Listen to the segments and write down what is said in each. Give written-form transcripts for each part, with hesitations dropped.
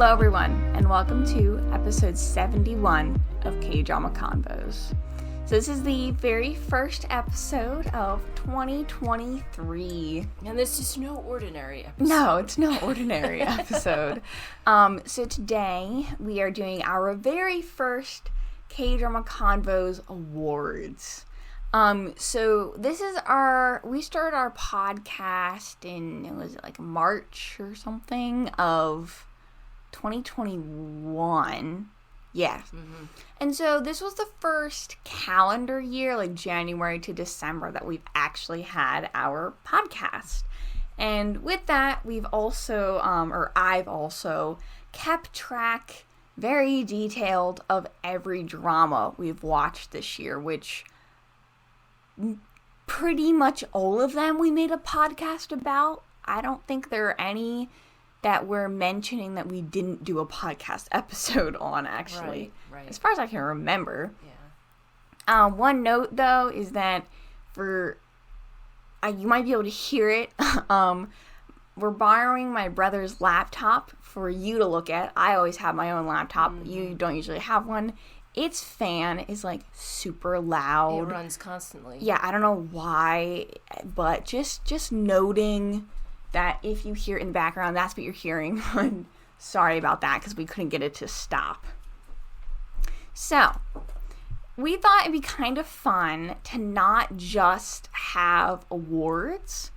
Hello everyone, and welcome to episode 71 of Kdrama Convos. So this is the very first episode of 2023. And this is no ordinary episode. No, it's no ordinary episode. So today we are doing our very first Kdrama Convos Awards. So this is we started our podcast in, was it like March or something of 2021. Yes. Mm-hmm. And so this was the first calendar year, like January to December, that we've actually had our podcast. And with that, we've also, I've also kept track, very detailed, of every drama we've watched this year, which pretty much all of them we made a podcast about. I don't think there are any that we're mentioning that we didn't do a podcast episode on, actually. Right. As far as I can remember. Yeah. One note, though, is that you might be able to hear it. We're borrowing my brother's laptop for you to look at. I always have my own laptop. Mm-hmm. You don't usually have one. Its fan is, like, super loud. It runs constantly. Yeah, I don't know why, but just noting that if you hear it in the background, that's what you're hearing. Sorry about that, because we couldn't get it to stop. So, we thought it'd be kind of fun to not just have awards,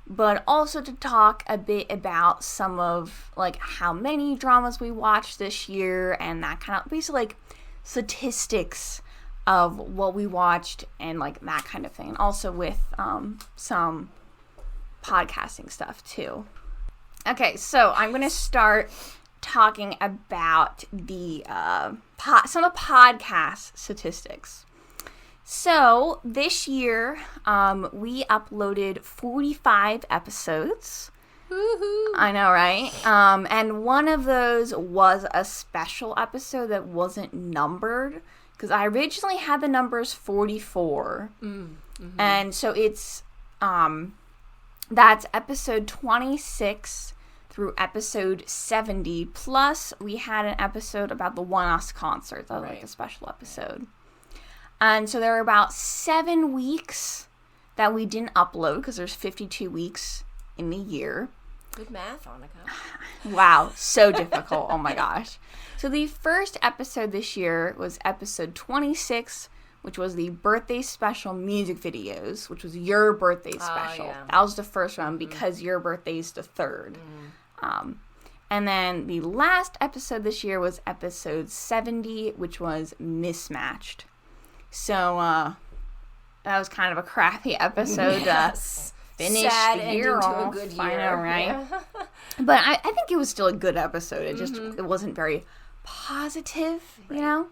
but also to talk a bit about some of, like, how many dramas we watched this year, and that kind of, basically, like, statistics of what we watched, and, like, that kind of thing. And also with, some podcasting stuff too. Okay, so I'm going to start talking about the some of the podcast statistics. So this year, we uploaded 45 episodes. Woohoo! I know, right? And one of those was a special episode that wasn't numbered, because I originally had the numbers 44. Mm-hmm. And so it's that's episode 26 through episode 70, plus we had an episode about the One Us concert. That was like a special episode. And so there were about 7 weeks that we didn't upload, because there's 52 weeks in the year. Good math, Annika. Wow, so difficult. Oh my gosh. So the first episode this year was episode 26, which was the birthday special music videos, which was your birthday special. Yeah. That was the first one, because your birthday is the third. Mm. And then the last episode this year was episode 70, which was Mismatched. So that was kind of a crappy episode. Yes. Finish Sad the year off. To a good year. I know, right? Yeah. But I think it was still a good episode. It just it wasn't very positive, you know?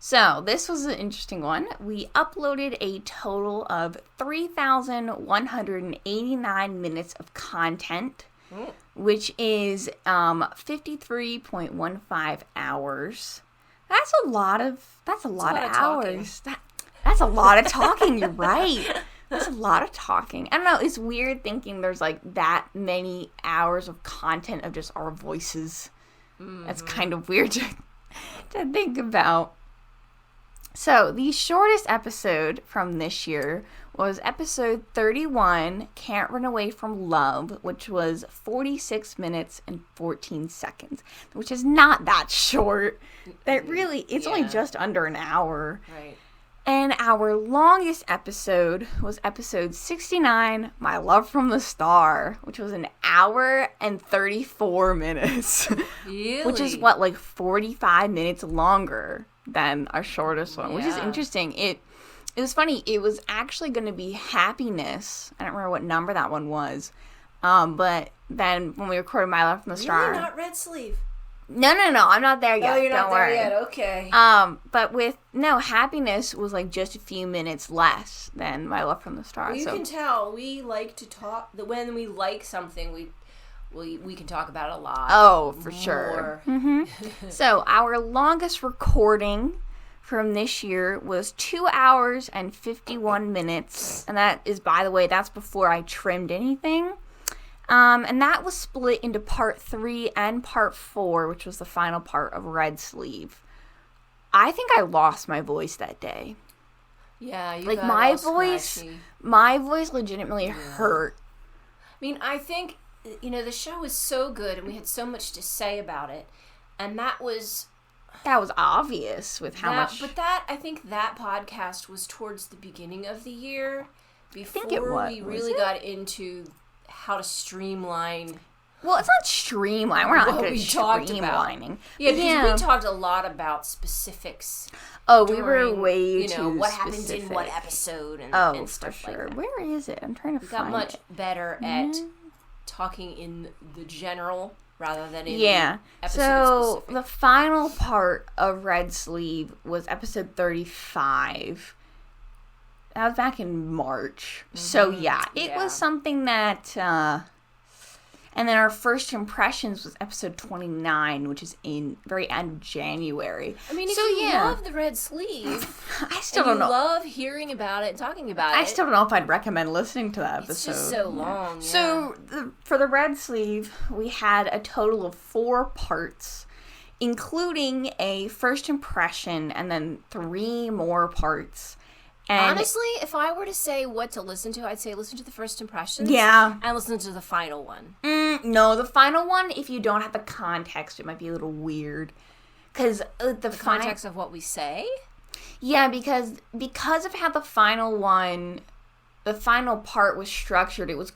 So, this was an interesting one. We uploaded a total of 3,189 minutes of content, which is 53.15 hours. That's a lot of hours. That's a lot of talking, you're right. That's a lot of talking. I don't know, it's weird thinking there's like that many hours of content of just our voices. Mm-hmm. That's kind of weird to think about. So, the shortest episode from this year was episode 31, Can't Run Away from Love, which was 46 minutes and 14 seconds, which is not that short. It's only just under an hour. Right. And our longest episode was episode 69, My Love from the Star, which was an hour and 34 minutes. Really? Which is, 45 minutes longer than our shortest one, which is interesting. It was funny. It was actually going to be Happiness. I don't remember what number that one was. But then when we recorded My Love from the Star. Really? Not Red Sleeve? No, I'm not there yet. Oh, you're not there yet. Okay. But Happiness was like just a few minutes less than My Love from the Star. Well, you can tell we like to talk. When we like something, we can talk about it a lot. Oh, for sure. Mm-hmm. So our longest recording from this year was 2 hours and 51 minutes, and that is, by the way, that's before I trimmed anything. And that was split into part 3 and part 4, which was the final part of Red Sleeve. I think I lost my voice that day. Yeah, you like got my all voice, scratchy. my voice legitimately hurt. I mean, I think, the show was so good and we had so much to say about it. And that was obvious with how much. But I think that podcast was towards the beginning of the year before we really got into how to streamline. Well, it's not streamline. We're not good at Yeah, streamlining. because we talked a lot about specifics. Oh, we were way too what specific. happened in what episode and stuff for sure. like that. Where is it? I'm trying to find it. We got much better at talking in the general rather than in episode so specific. The final part of Red Sleeve was episode 35. That was back in March. Mm-hmm. So it was something that and then our first impressions was episode 29, which is in very end of January. I mean, if you love the Red Sleeve, I still don't know. You love hearing about it and talking about it. I still don't know if I'd recommend listening to that episode. It's just so long. Yeah. So for the Red Sleeve, we had a total of 4 parts, including a first impression and then 3 more parts. And honestly, if I were to say what to listen to, I'd say listen to the first impressions. Yeah. And listen to the final one. No, the final one, if you don't have the context, it might be a little weird. Because the context of what we say? Yeah, because of how the final part was structured, it was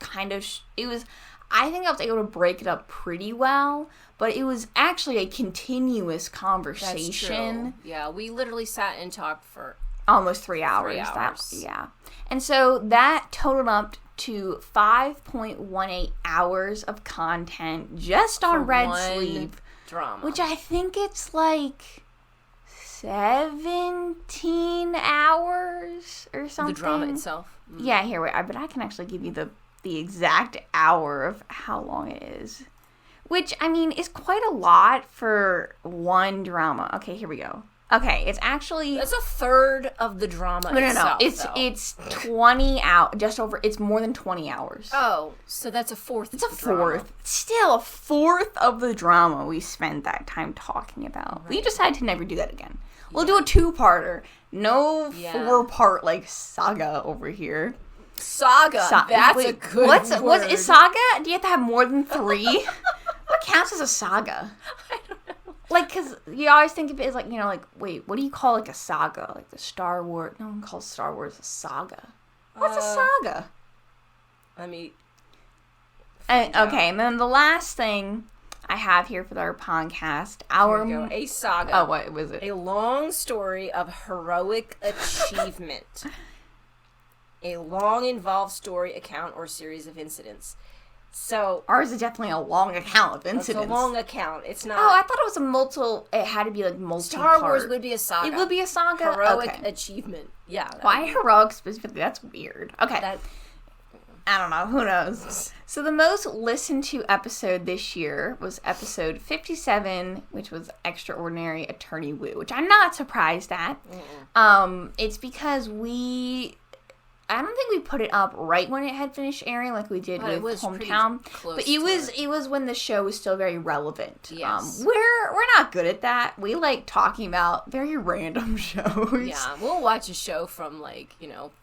I think I was able to break it up pretty well, but it was actually a continuous conversation. That's true. Yeah, we literally sat and talked for almost 3 hours. And so that totaled up to 5.18 hours of content just on Red Sleeve drama, which I think it's like 17 hours or something. The drama itself. Yeah, but I can actually give you the exact hour of how long it is, which I mean is quite a lot for one drama. Okay, here we go. Okay, it's actually... That's a third of the drama itself. No. It's 20 hours, just over... It's more than 20 hours. Oh, so that's a fourth. It's a fourth. Still a fourth of the drama we spent that time talking about. Right. We decided to never do that again. We'll do a 2-parter. No 4-part, saga over here. Saga. That's a good word. What is saga? Do you have to have more than 3? What counts as a saga? I don't know. Because you always think of it as, wait, what do you call, a saga? Like the Star Wars... No one calls Star Wars a saga. What's a saga? Let me... Okay, and then the last thing I have here for our podcast... A saga. Oh, what was it? A long story of heroic achievement. A long, involved story, account, or series of incidents. So ours is definitely a long account of incidents. It's a long account. It's not. Oh, I thought it was a it had to be multi-part. Star Wars would be a saga. It would be a saga. Heroic achievement. Yeah. Why heroic specifically? That's weird. Okay. I don't know. Who knows? So the most listened to episode this year was episode 57, which was Extraordinary Attorney Woo, which I'm not surprised at. It's because I don't think we put it up right when it had finished airing like we did with Hometown. But it was when the show was still very relevant. Yes. We're not good at that. We like talking about very random shows. Yeah, we'll watch a show from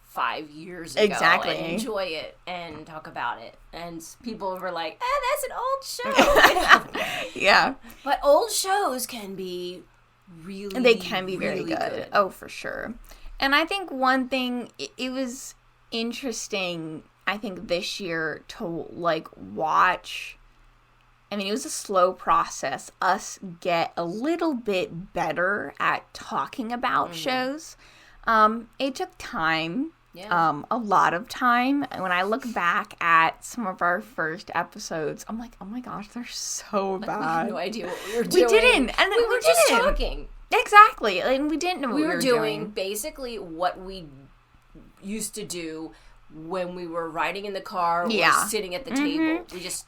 5 years ago exactly. and enjoy it and talk about it. And people were like, that's an old show. Yeah. But old shows can be really They can be very really good. Oh, for sure. And I think one thing, it was interesting, I think, this year to, watch. I mean, it was a slow process, us get a little bit better at talking about shows. It took time. Yeah. A lot of time. And when I look back at some of our first episodes, I'm like, oh my gosh, they're so bad. We had no idea what we were doing. We didn't. And we were just talking. Exactly. And we didn't know what we were doing. Basically what we used to do when we were riding in the car or sitting at the table. We just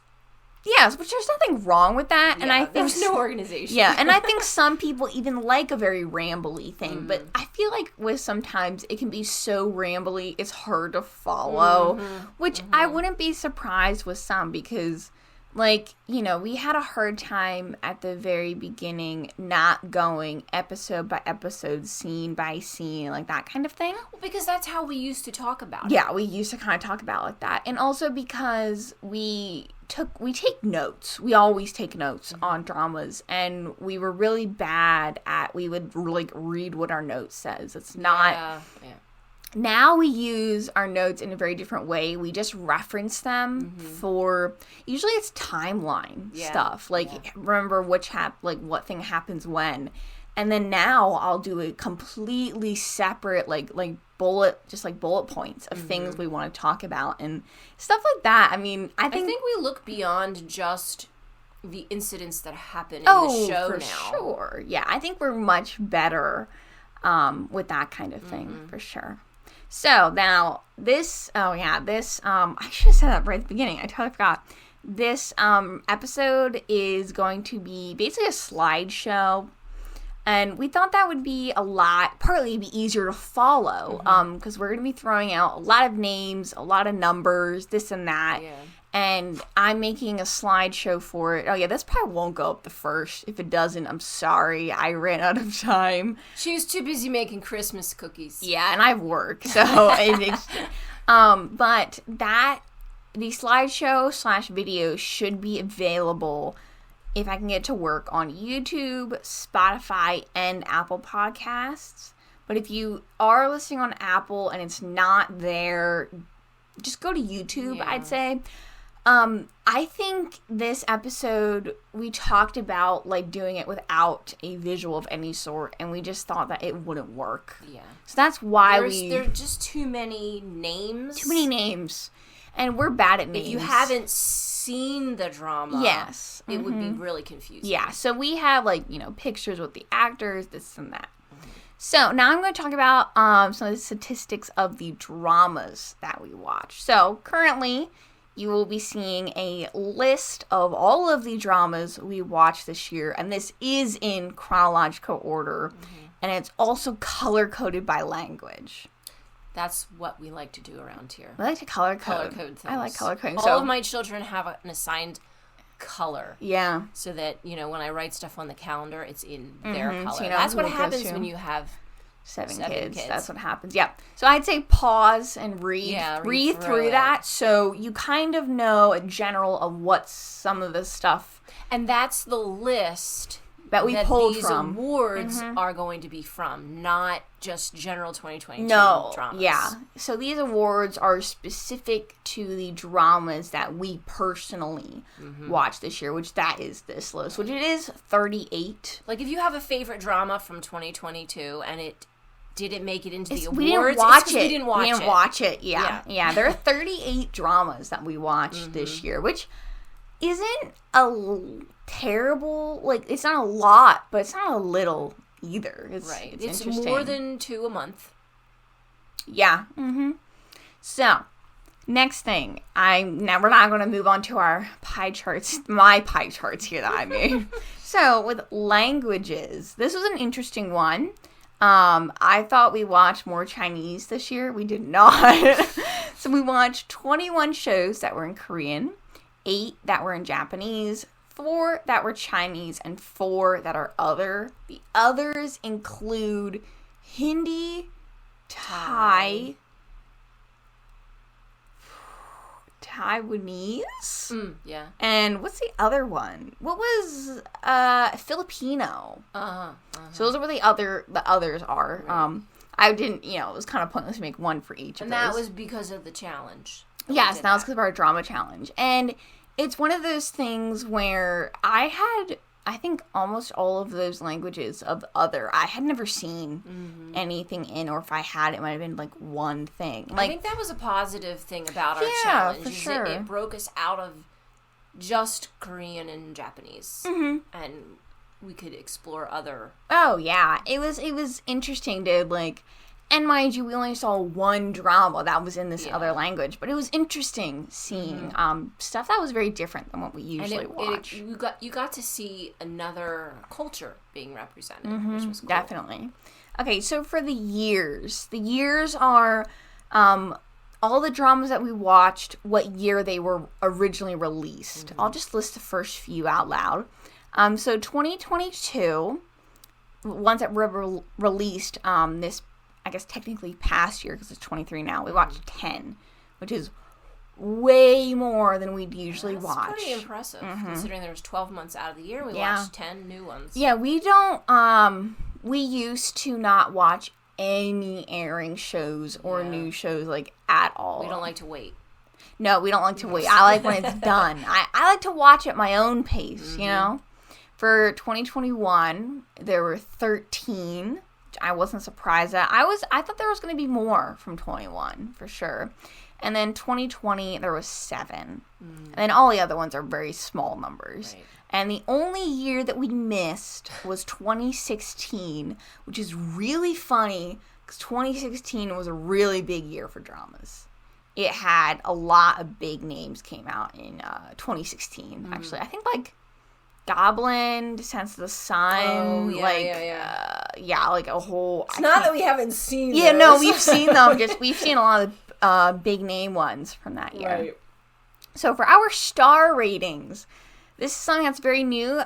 Yes, which there's nothing wrong with that. And I think there's no organization. Yeah, and I think some people even like a very rambly thing, but I feel like with sometimes it can be so rambly, it's hard to follow, which I wouldn't be surprised with some because, like, you know, we had a hard time at the very beginning not going episode by episode, scene by scene, like that kind of thing. Well, because that's how we used to talk about it. Yeah, we used to kind of talk about it like that. And also because we take notes. We always take notes on dramas, and we were really bad at, we would like read what our note says. It's not... Yeah. Now we use our notes in a very different way. We just reference them for, usually it's timeline stuff. Like, remember what thing happens when. And then now I'll do a completely separate, like bullet points of things we want to talk about and stuff like that. I mean, I think we look beyond just the incidents that happen in the show for now. Sure. Yeah, I think we're much better with that kind of thing, for sure. So now I should have said that right at the beginning. I totally forgot. This episode is going to be basically a slideshow, and we thought that would be partly be easier to follow, because we're going to be throwing out a lot of names, a lot of numbers, this and that. Yeah. And I'm making a slideshow for it. Oh, yeah, this probably won't go up the first. If it doesn't, I'm sorry. I ran out of time. She was too busy making Christmas cookies. Yeah, and I have work. So, but the slideshow / video should be available if I can get to work on YouTube, Spotify, and Apple Podcasts. But if you are listening on Apple and it's not there, just go to YouTube, I'd say. I think this episode, we talked about, like, doing it without a visual of any sort, and we just thought that it wouldn't work. Yeah. So that's why there's just too many names. Too many names. And we're bad at names. If you haven't seen the drama, it would be really confusing. Yeah, so we have, like, you know, pictures with the actors, this and that. So now I'm going to talk about some of the statistics of the dramas that we watch. So currently, you will be seeing a list of all of the dramas we watched this year, and this is in chronological order, and it's also color-coded by language. That's what we like to do around here. We like to color code things. I like color coding. All of my children have an assigned color. Yeah. So that, you know, when I write stuff on the calendar, it's in their color. So, you know, that's what happens when you have seven kids. That's what happens. Yeah. So I'd say pause and read through that, so you kind of know a general of what some of the stuff. And that's the list that we pulled these from. Awards are going to be from, not just general 2022 dramas. Yeah. So these awards are specific to the dramas that we personally watched this year, which that is this list, which it is 38. Like, if you have a favorite drama from 2022 and it didn't make it into the awards, we didn't watch it. Yeah. There are 38 dramas that we watched this year, which isn't a terrible, like, it's not a lot, but it's not a little either. It's interesting. More than 2 a month. Yeah. So, next thing, we're not going to move on to our pie charts, my pie charts here that I made. So, with languages, this was an interesting one. I thought we watched more Chinese this year. We did not. So we watched 21 shows that were in Korean, 8 that were in Japanese, 4 that were Chinese, and 4 that are other. The others include Hindi, Thai, Taiwanese. Yeah. And what's the other one? What was Filipino? So those are where the others are. Right. I didn't, it was kind of pointless to make one for each of those. And that was because of the challenge. Yes, that was because of our drama challenge. And it's one of those things where I think almost all of those languages of other, I had never seen anything in, or if I had, it might have been like one thing. Like, I think that was a positive thing about our challenge. For sure. It broke us out of just Korean and Japanese, and we could explore other. Oh yeah, it was interesting, dude. Like, And mind you, we only saw one drama that was in this other language, but it was interesting seeing stuff that was very different than what we usually watch. You got to see another culture being represented, which was cool. Definitely. Okay, so for the years are all the dramas that we watched, what year they were originally released. I'll just list the first few out loud. So 2022, ones that were released this, I guess technically past year because it's 23 now, we watched 10, which is way more than we'd usually watch. That's pretty impressive, considering there was 12 months out of the year. We watched 10 new ones. Yeah, we don't, we used to not watch any airing shows or new shows, like, at all. We don't like to wait. No, we don't like to wait. I like when it's done. I like to watch at my own pace, you know? For 2021, there were 13. I wasn't surprised at. I thought there was going to be more from 21, for sure. And then 2020, there was 7. And then all the other ones are very small numbers. Right. And the only year that we missed was 2016, which is really funny because 2016 was a really big year for dramas. It had a lot of big names came out in 2016, actually. I think, like, Goblin, Descents of the Sun, like a whole... It's not that we haven't seen Yeah, those. no, we've seen them. We've seen a lot of big name ones from that year. Right. So for our star ratings, this is something that's very new.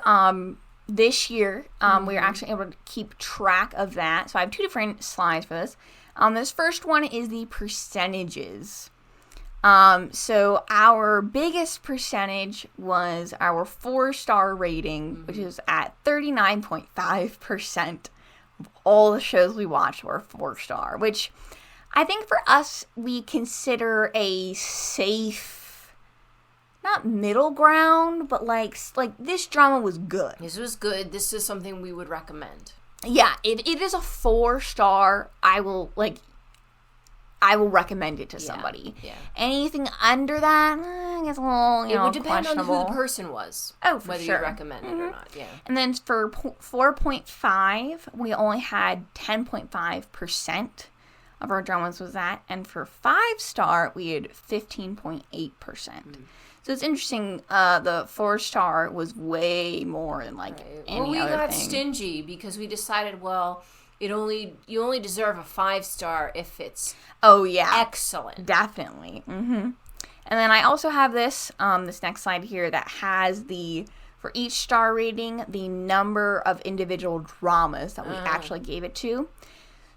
This year, we were actually able to keep track of that. So I have 2 different slides for this. This first one is the percentages. So our biggest percentage was our 4-star rating, which is at 39.5% of all the shows we watched were 4-star, which I think for us, we consider a safe, not middle ground, but like this drama was good. This was good. This is something we would recommend. Yeah, if it is a 4-star, I will recommend it to somebody. Yeah. Anything under that, I guess a little, it would depend on who the person was. Oh, for whether sure. you recommend it or not. Yeah. And then for 4.5, we only had 10.5% of our dramas was that. And for 5-star, we had 15.8%. So it's interesting, the 4-star was way more than any other thing. Well, we got stingy because we decided, you only deserve a 5-star if it's excellent. Definitely. And then I also have this next slide here that has for each star rating, the number of individual dramas that we actually gave it to.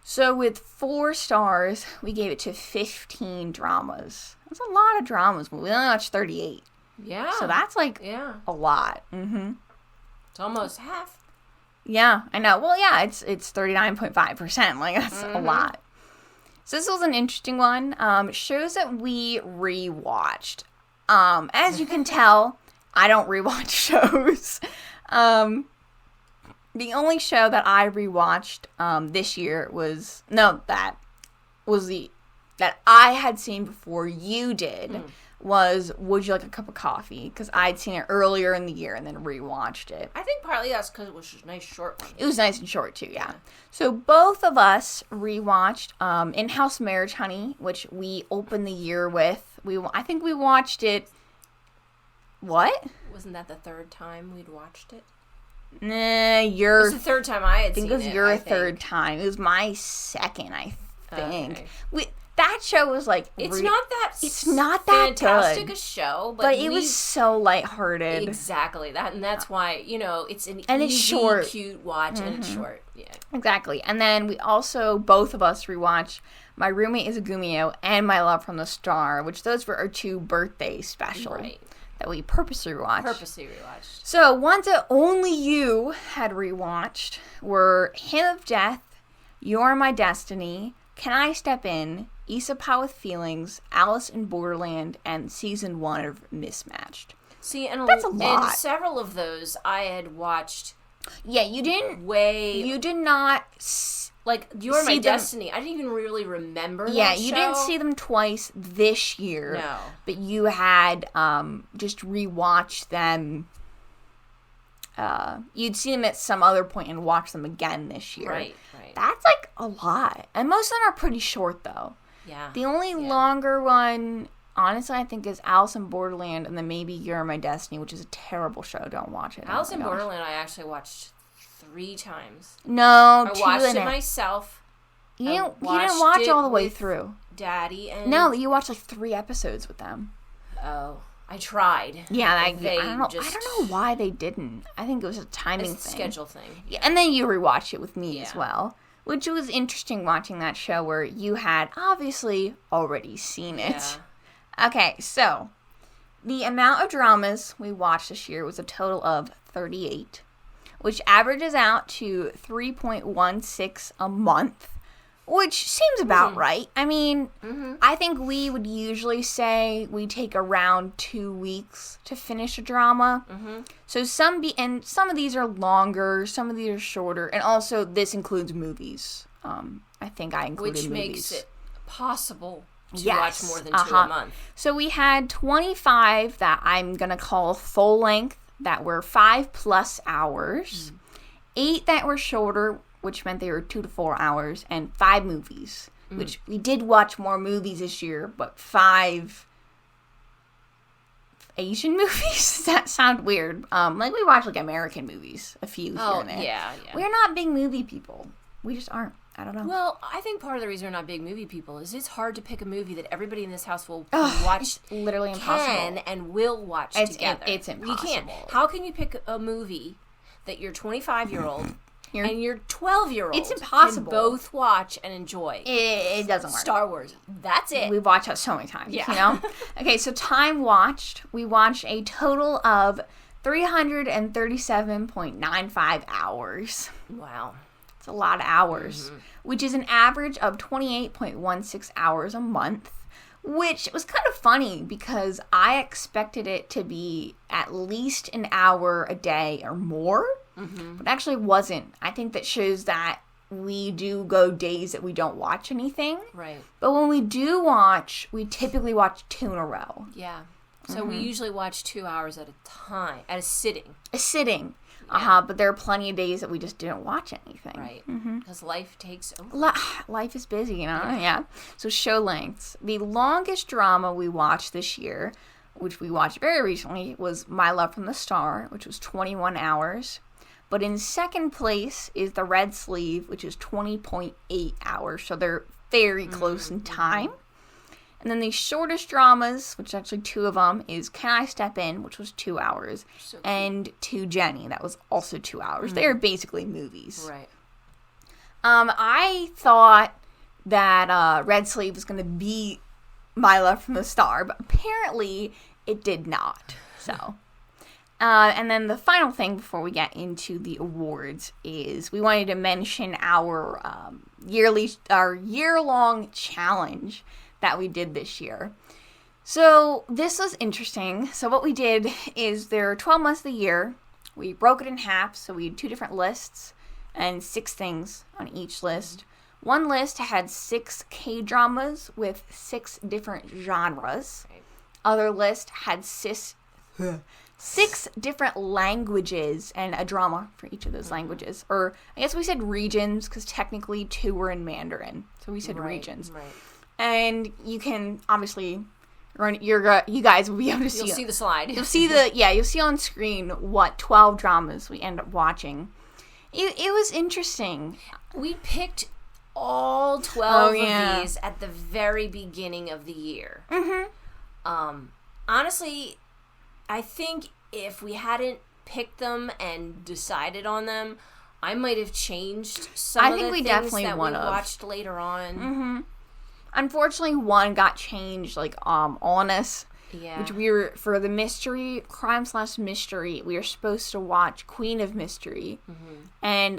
So with 4 stars, we gave it to 15 dramas. That's a lot of dramas, but we only watched 38. Yeah. So that's a lot. It's almost half. Yeah, I know. Well, yeah, it's 39.5%. Like, that's a lot. So this was an interesting one. Shows that we rewatched. As you can tell, I don't rewatch shows. The only show that I rewatched this year that I had seen before you did was Would You Like a Cup of Coffee? Because I'd seen it earlier in the year and then rewatched it. I think partly that's because it was a nice short one. It was nice and short too, yeah. So both of us rewatched In-House Marriage, Honey, which we opened the year with. I think we watched it. What? Wasn't that the 3rd time we'd watched it? Nah, It was the 3rd time I had seen it. I think it was your 3rd time. It was my 2nd, I think. Okay. That show was it's not that fantastic a show, but it was so lighthearted. Exactly. That's why, it's an and easy, it's short. Cute watch and it's short. Yeah. Exactly. And then we also, both of us rewatched My Roommate is a Gumio and My Love from the Star, which those were our 2 birthday specials that we purposely rewatched. So ones that only you had rewatched were Hymn of Death, You're My Destiny, Can I Step In, Isapaw with Feelings, Alice in Borderland, and Season 1 of Mismatched. See, and that's a lot. And several of those I had watched. Yeah, you didn't. You did not. You're My Destiny. I didn't even really remember that Yeah, show. you didn't see them twice this year. No. But you had just rewatched them you'd see them at some other point and watch them again this year. Right. That's like a lot. And most of them are pretty short, though. Yeah. The only longer one, honestly, I think is Alice in Borderland and then maybe You're My Destiny, which is a terrible show. Don't watch it. Alice in Borderland I actually watched 3 times. No, I watched it myself. You didn't watch all the way through. Daddy and... No, you watched like 3 episodes with them. Oh. I tried. Yeah, I don't know why they didn't. I think it was a timing thing. Schedule thing. Yeah, and then you rewatched it with me as well. Which was interesting watching that show where you had obviously already seen it. Yeah. Okay, so the amount of dramas we watched this year was a total of 38, which averages out to 3.16 a month, which seems about right. I mean, I think we would usually say we take around 2 weeks to finish a drama. So some of these are longer, some of these are shorter, and also this includes movies. I think I included movies. Which makes it possible to watch more than 2 a month. So we had 25 that I'm going to call full length, that were 5+ hours. 8 that were shorter, which meant they were 2 to 4 hours, and 5 movies, which we did watch more movies this year, but 5 Asian movies? Does that sound weird? Like we watch like American movies, a few here and there. Yeah. We're not big movie people. We just aren't. I don't know. Well, I think part of the reason we're not big movie people is it's hard to pick a movie that everybody in this house will watch. It's literally impossible. Can and will watch together. It's impossible. You can't. How can you pick a movie that your 25-year-old and your 12-year-old it's impossible. Can both watch and enjoy? It doesn't work. Star Wars. That's it. We've watched that so many times, you know? Okay, so time watched. We watched a total of 337.95 hours. Wow. It's a lot of hours, which is an average of 28.16 hours a month, which was kind of funny because I expected it to be at least an hour a day or more, but actually wasn't. I think that shows that we do go days that we don't watch anything. Right. But when we do watch, we typically watch 2 in a row. Yeah. So we usually watch 2 hours at a time, at a sitting. A sitting. But there are plenty of days that we just didn't watch anything. Right. Because life takes over. Life is busy, you know? Yeah. So show lengths. The longest drama we watched this year, which we watched very recently, was My Love from the Star, which was 21 hours. But in second place is The Red Sleeve, which is 20.8 hours. So they're very close in time. And then the shortest dramas, which is actually 2 of them, is Can I Step In, which was 2 hours, and To Jenny, that was also 2 hours. They're basically movies. Right. I thought that Red Sleeve was going to beat My Love from the Star, but apparently it did not. So, and then the final thing before we get into the awards is we wanted to mention our year-long challenge that we did this year. So this was interesting. So what we did is there are 12 months of the year. We broke it in half, so we had 2 different lists and 6 things on each list. One list had 6 K-dramas with 6 different genres. Other list had 6 different languages and a drama for each of those languages. Or I guess we said regions because technically 2 were in Mandarin. So we said regions. Right. And you can obviously you guys will be able to see. You'll see the slide. You'll see you'll see on screen what 12 dramas we end up watching. It was interesting. We picked all 12 of these at the very beginning of the year. Honestly, I think if we hadn't picked them and decided on them, I might have changed some of the things that we watched later on. Unfortunately, one got changed, on us. Yeah. Which we were, for the crime/mystery, we were supposed to watch Queen of Mystery. And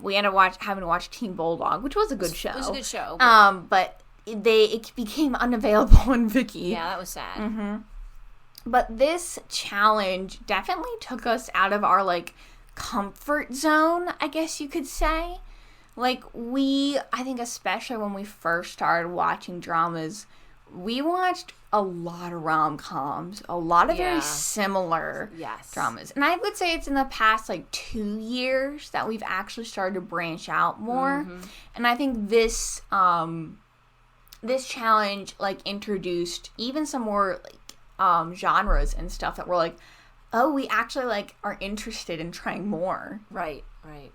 we ended up having to watch Teen Bulldog, which was a good show. It was a good show. But it became unavailable on Viki. Yeah, that was sad. But this challenge definitely took us out of our, comfort zone, I guess you could say. I think especially when we first started watching dramas, we watched a lot of rom-coms, a lot of very similar dramas. And I would say it's in the past, 2 years that we've actually started to branch out more. Mm-hmm. And I think this this challenge, introduced even some more, genres and stuff that were oh, we actually, are interested in trying more. Right.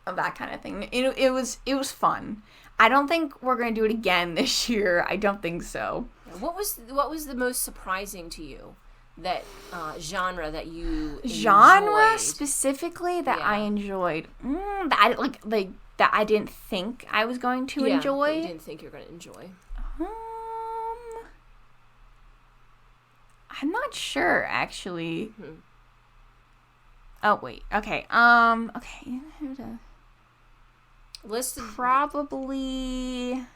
Of that kind of thing. It was fun. I don't think we're going to do it again this year. I don't think so. What was the most surprising to you? That genre that you enjoyed? Specifically that I enjoyed. That I didn't think I was going to enjoy. You didn't think you were going to enjoy. I'm not sure, actually. Oh wait. Okay. Okay. Listed. Probably.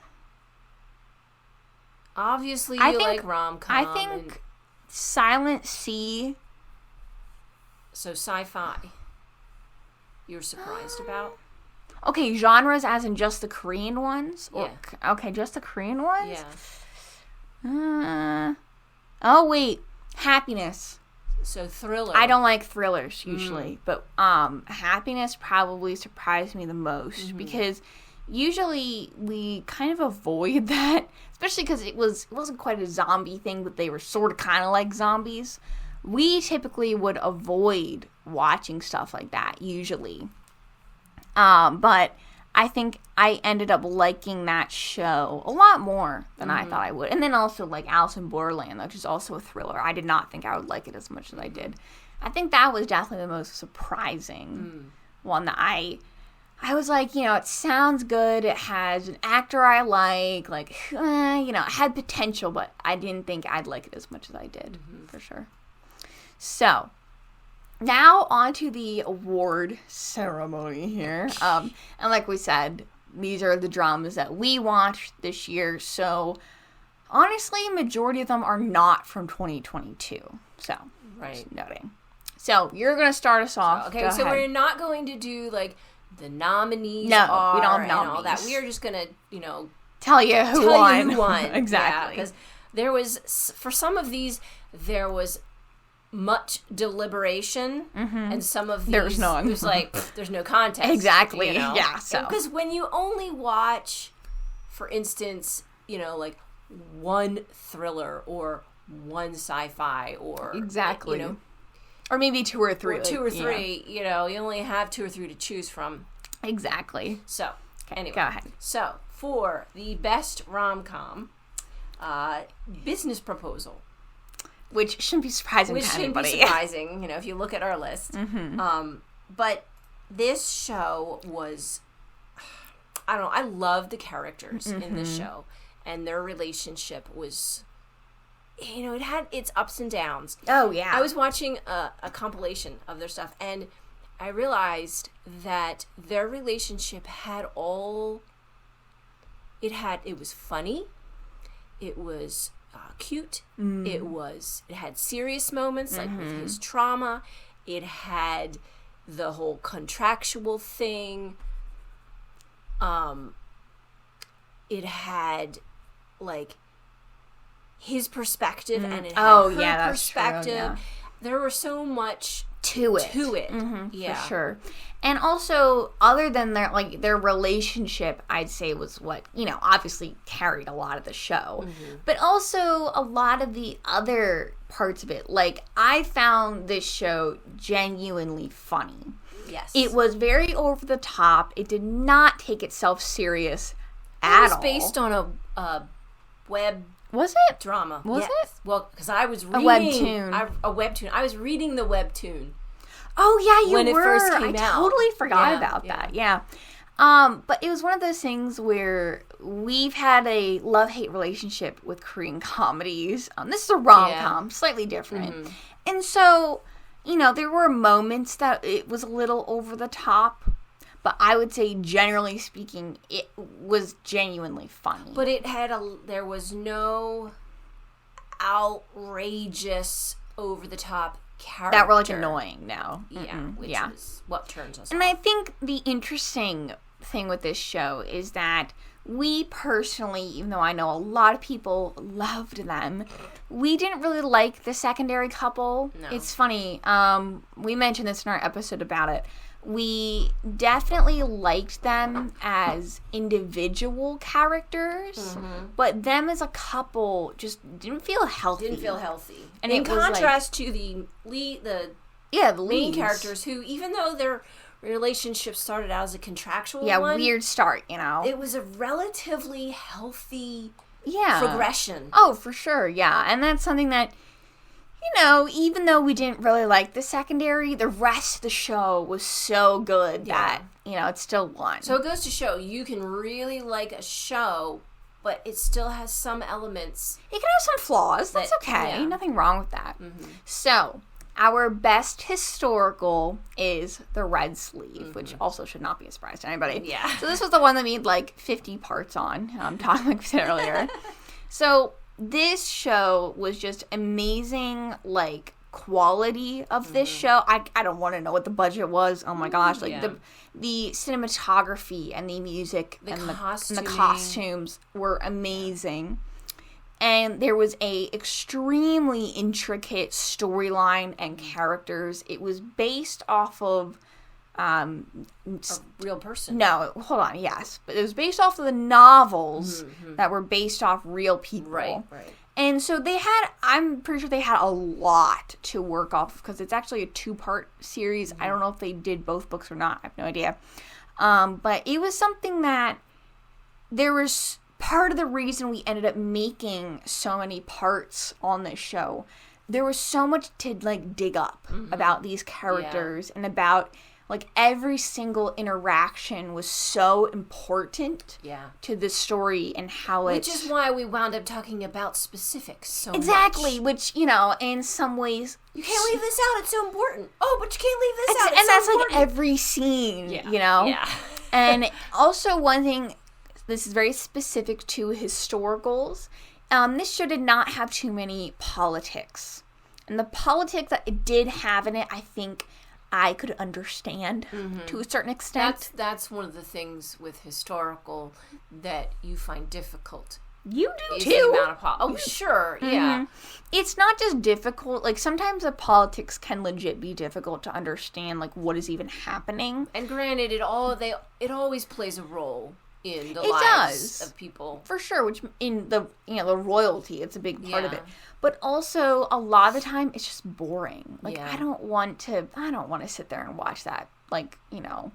Obviously, you like rom-com. I think Silent Sea. So sci-fi. You're surprised about? Okay, genres as in just the Korean ones? Yeah. Okay, just the Korean ones? Yeah. Oh, wait. Happiness. So thriller. I don't like thrillers usually, but Happiness probably surprised me the most because usually we kind of avoid that, especially because it wasn't quite a zombie thing, but they were sort of kind of like zombies. We typically would avoid watching stuff like that usually. But I think I ended up liking that show a lot more than I thought I would. And then also Alice in Borderland, which is also a thriller. I did not think I would like it as much as I did. I think that was definitely the most surprising one that I was like, it sounds good. It has an actor I like. It had potential, but I didn't think I'd like it as much as I did, for sure. So, now on to the award ceremony here. And like we said, these are the dramas that we watched this year. So, honestly, majority of them are not from 2022. So, just noting. So, you're going to start us off. Okay, so we're not going to do, the nominees we don't have nominees. And all that. We are just going to, tell you who won. Exactly. Because there was, for some of these, there was much deliberation, and some of these there's none. There's there's no contest. Exactly. Yeah. So because when you only watch, for instance, one thriller or one sci-fi or exactly, or maybe two or three, you only have 2 or 3 to choose from. Exactly. So anyway, go ahead. So for the best rom-com, Business Proposal. Which shouldn't be surprising to anybody. Shouldn't be surprising, if you look at our list. But this show was, I don't know, I love the characters in this show. And their relationship was, it had its ups and downs. Oh, yeah. I was watching a compilation of their stuff, and I realized that their relationship had it was funny, it was cute. It had serious moments, with his trauma. It had the whole contractual thing. It had his perspective and it had her perspective. True, yeah. There was so much to it. Yeah. For sure. And also, other than their relationship, I'd say was what, obviously carried a lot of the show. But also a lot of the other parts of it. I found this show genuinely funny. Yes. It was very over the top. It did not take itself serious at all. It was based on a web... Was it? Drama. Was it? Well, because I was reading... A webtoon. I was reading the webtoon. Oh, yeah, when it first came out. I totally forgot about that. Yeah. But it was one of those things where we've had a love-hate relationship with Korean comedies. This is a rom-com, slightly different. And so, there were moments that it was a little over the top. But I would say, generally speaking, it was genuinely funny. But there was no outrageous, over-the-top character. That were, annoying, no. Yeah, which is what turns us And off. I think the interesting thing with this show is that we personally, even though I know a lot of people loved them, we didn't really like the secondary couple. No. It's funny. We mentioned this in our episode about it. We definitely liked them as individual characters, but them as a couple just didn't feel healthy. And in contrast to the lead, the main leads. characters, who, even though their relationship started out as a contractual one, weird start, you know. it was a relatively healthy Yeah. progression. Oh, for sure, yeah. And that's something that, you know, even though we didn't really like the secondary, the rest of the show was so good that, you know, it still won. So it goes to show you can really like a show, but it still has some elements. It can have some flaws. That's okay. Yeah. Nothing wrong with that. So, our best historical is The Red Sleeve, which also should not be a surprise to anybody. Yeah. So this was the one that made like 50 parts on. Talking like we said earlier. So this show was just amazing, like, quality of this show. I don't want to know what the budget was. Oh my gosh. Like, the cinematography and the music and the costumes were amazing. And there was a extremely intricate storyline and characters. It was based off of A real person. No, hold on, yes. But it was based off of the novels that were based off real people. Right. And so I'm pretty sure they had a lot to work off because it's actually a 2-part series. I don't know if they did both books or not. I have no idea. But it was something that there was part of the reason we ended up making so many parts on this show. There was so much to, like, dig up about these characters and about, like, every single interaction was so important to the story and how Which is why we wound up talking about specifics so Exactly, much. which, you know, in some ways... You can't leave this out, it's so important. Oh, but you can't leave this out, and that's so important. like every scene, you know? Yeah. And also one thing, this is very specific to historicals, this show did not have too many politics. And the politics that it did have in it, I think I could understand to a certain extent. That's one of the things with historical that you find difficult. You do is too. The amount of sure, yeah. It's not just difficult. Like, sometimes the politics can legit be difficult to understand, like, what is even happening. And granted, it always plays a role in the lives of people. For sure, which in the, you know, the royalty, it's a big part of it. But also, a lot of the time, it's just boring. Like, I don't want to sit there and watch that, like, you know,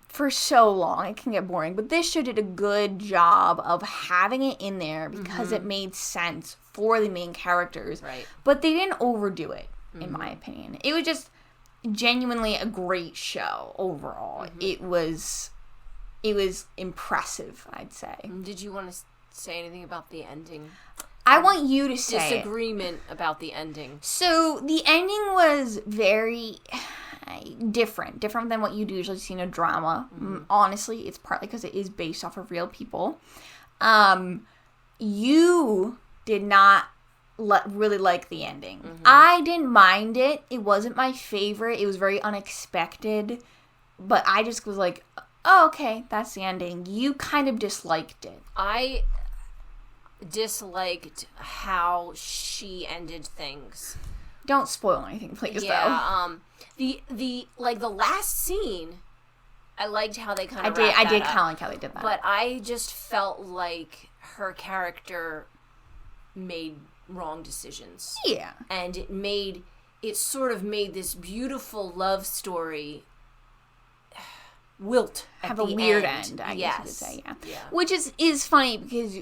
for so long. It can get boring. But this show did a good job of having it in there because it made sense for the main characters. Right. But they didn't overdo it, in my opinion. It was just genuinely a great show overall. It was impressive, I'd say. Did you want to say anything about the ending? I want you to say disagreement about the ending. So the ending was very different than what you'd usually see in a drama. Honestly, it's partly because it is based off of real people. You did not really like the ending. I didn't mind it. It wasn't my favorite. It was very unexpected. But I just was like, oh, okay, that's the ending. You kind of disliked it. I disliked how she ended things. Don't spoil anything, please, though. The last scene, I liked how they kind of I did kind of like how they did that. But I just felt like her character made wrong decisions. Yeah. And it sort of made this beautiful love story wilt have a weird end, I guess you could say, yeah. Which is funny because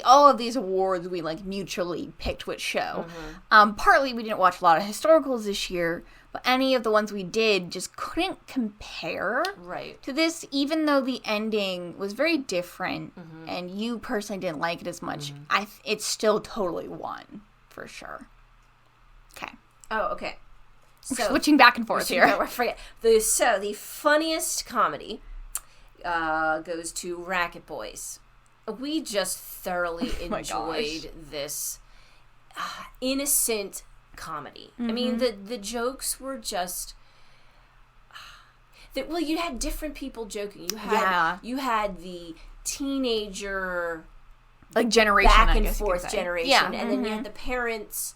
all of these awards we, like, mutually picked which show. Partly we didn't watch a lot of historicals this year, but any of the ones we did just couldn't compare to this, even though the ending was very different and you personally didn't like it as much. It still totally won, for sure. Okay. Oh, okay. So, switching back and forth here. The funniest comedy goes to Racket Boys. We just thoroughly enjoyed this innocent comedy. I mean, the jokes were just... you had different people joking. You had the teenager, like generation, back I and guess you could forth say. generation, Yeah. and then you had the parents'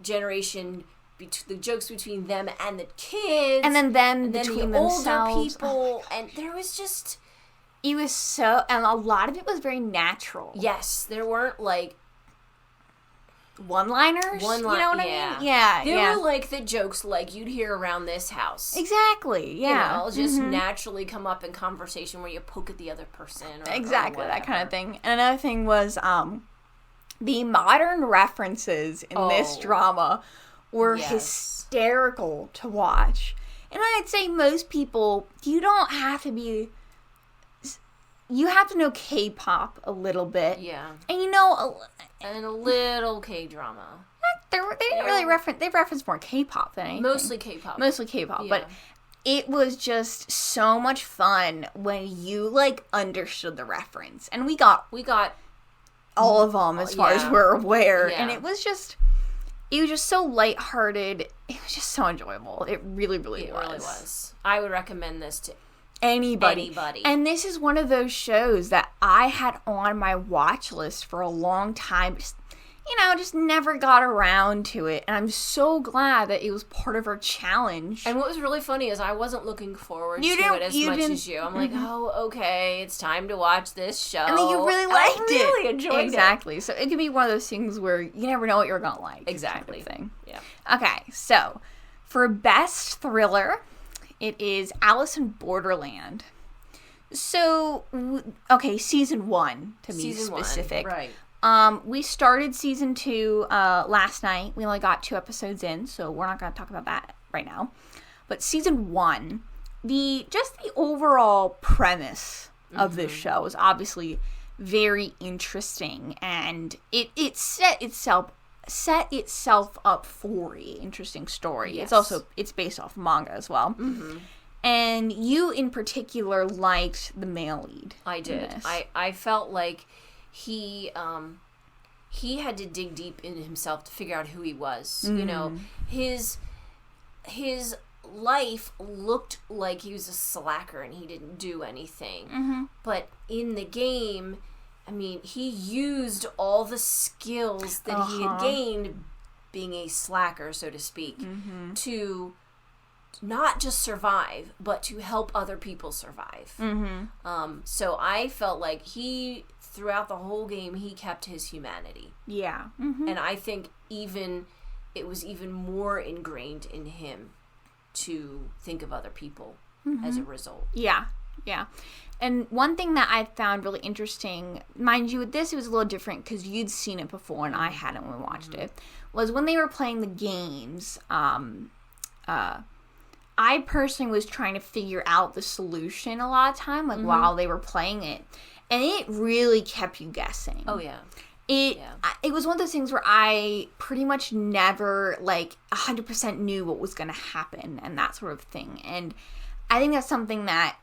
generation, the jokes between them and the kids, and then the between themselves. older people, and there was just, it was so, and a lot of it was very natural. yes, there weren't like one-liners. You know what I mean? Yeah, They were like the jokes like you'd hear around this house. Exactly. Yeah. You know, just naturally come up in conversation where you poke at the other person. Exactly, or that kind of thing. And another thing was the modern references in this drama were hysterical to watch. And I'd say most people, you don't have to be... You have to know K-pop a little bit. Yeah. And you know... And a little K-drama. They didn't really reference... They referenced more K-pop than anything. Mostly K-pop. Yeah. But it was just so much fun when you, like, understood the reference. And we got all of them as far as we're aware. Yeah. And it was just so lighthearted. It was just so enjoyable. It really, really was. It really was. I would recommend this to anybody. And this is one of those shows that I had on my watch list for a long time. Just never got around to it. And I'm so glad that it was part of our challenge. And what was really funny is I wasn't looking forward to it as much as you. I'm like, oh, okay, it's time to watch this show. And then you really liked it. I really enjoyed it. Exactly. So it could be one of those things where you never know what you're going to like. Exactly. Kind of thing. Yeah. Okay, so for Best Thriller, it is Alice in Borderland. So, okay, season 1 to be specific. Right. We started season 2 last night. We only got 2 episodes in, so we're not going to talk about that right now. But season 1, the overall premise of this show is obviously very interesting, and it set itself up for an interesting story. Yes. It's based off manga as well. Mm-hmm. And you in particular liked the male lead. I did. I felt like he had to dig deep into himself to figure out who he was. Mm. You know, his life looked like he was a slacker and he didn't do anything. Mm-hmm. But in the game, I mean, he used all the skills that he had gained being a slacker, so to speak, to not just survive, but to help other people survive. Mm-hmm. So I felt like throughout the whole game, he kept his humanity. Yeah. Mm-hmm. And I think it was even more ingrained in him to think of other people as a result. Yeah. Yeah. And one thing that I found really interesting, mind you, with this, it was a little different because you'd seen it before and I hadn't when we watched it, was when they were playing the games, I personally was trying to figure out the solution a lot of time, like while they were playing it. And it really kept you guessing. Oh, yeah. It was one of those things where I pretty much never, 100% knew what was going to happen and that sort of thing. And I think that's something that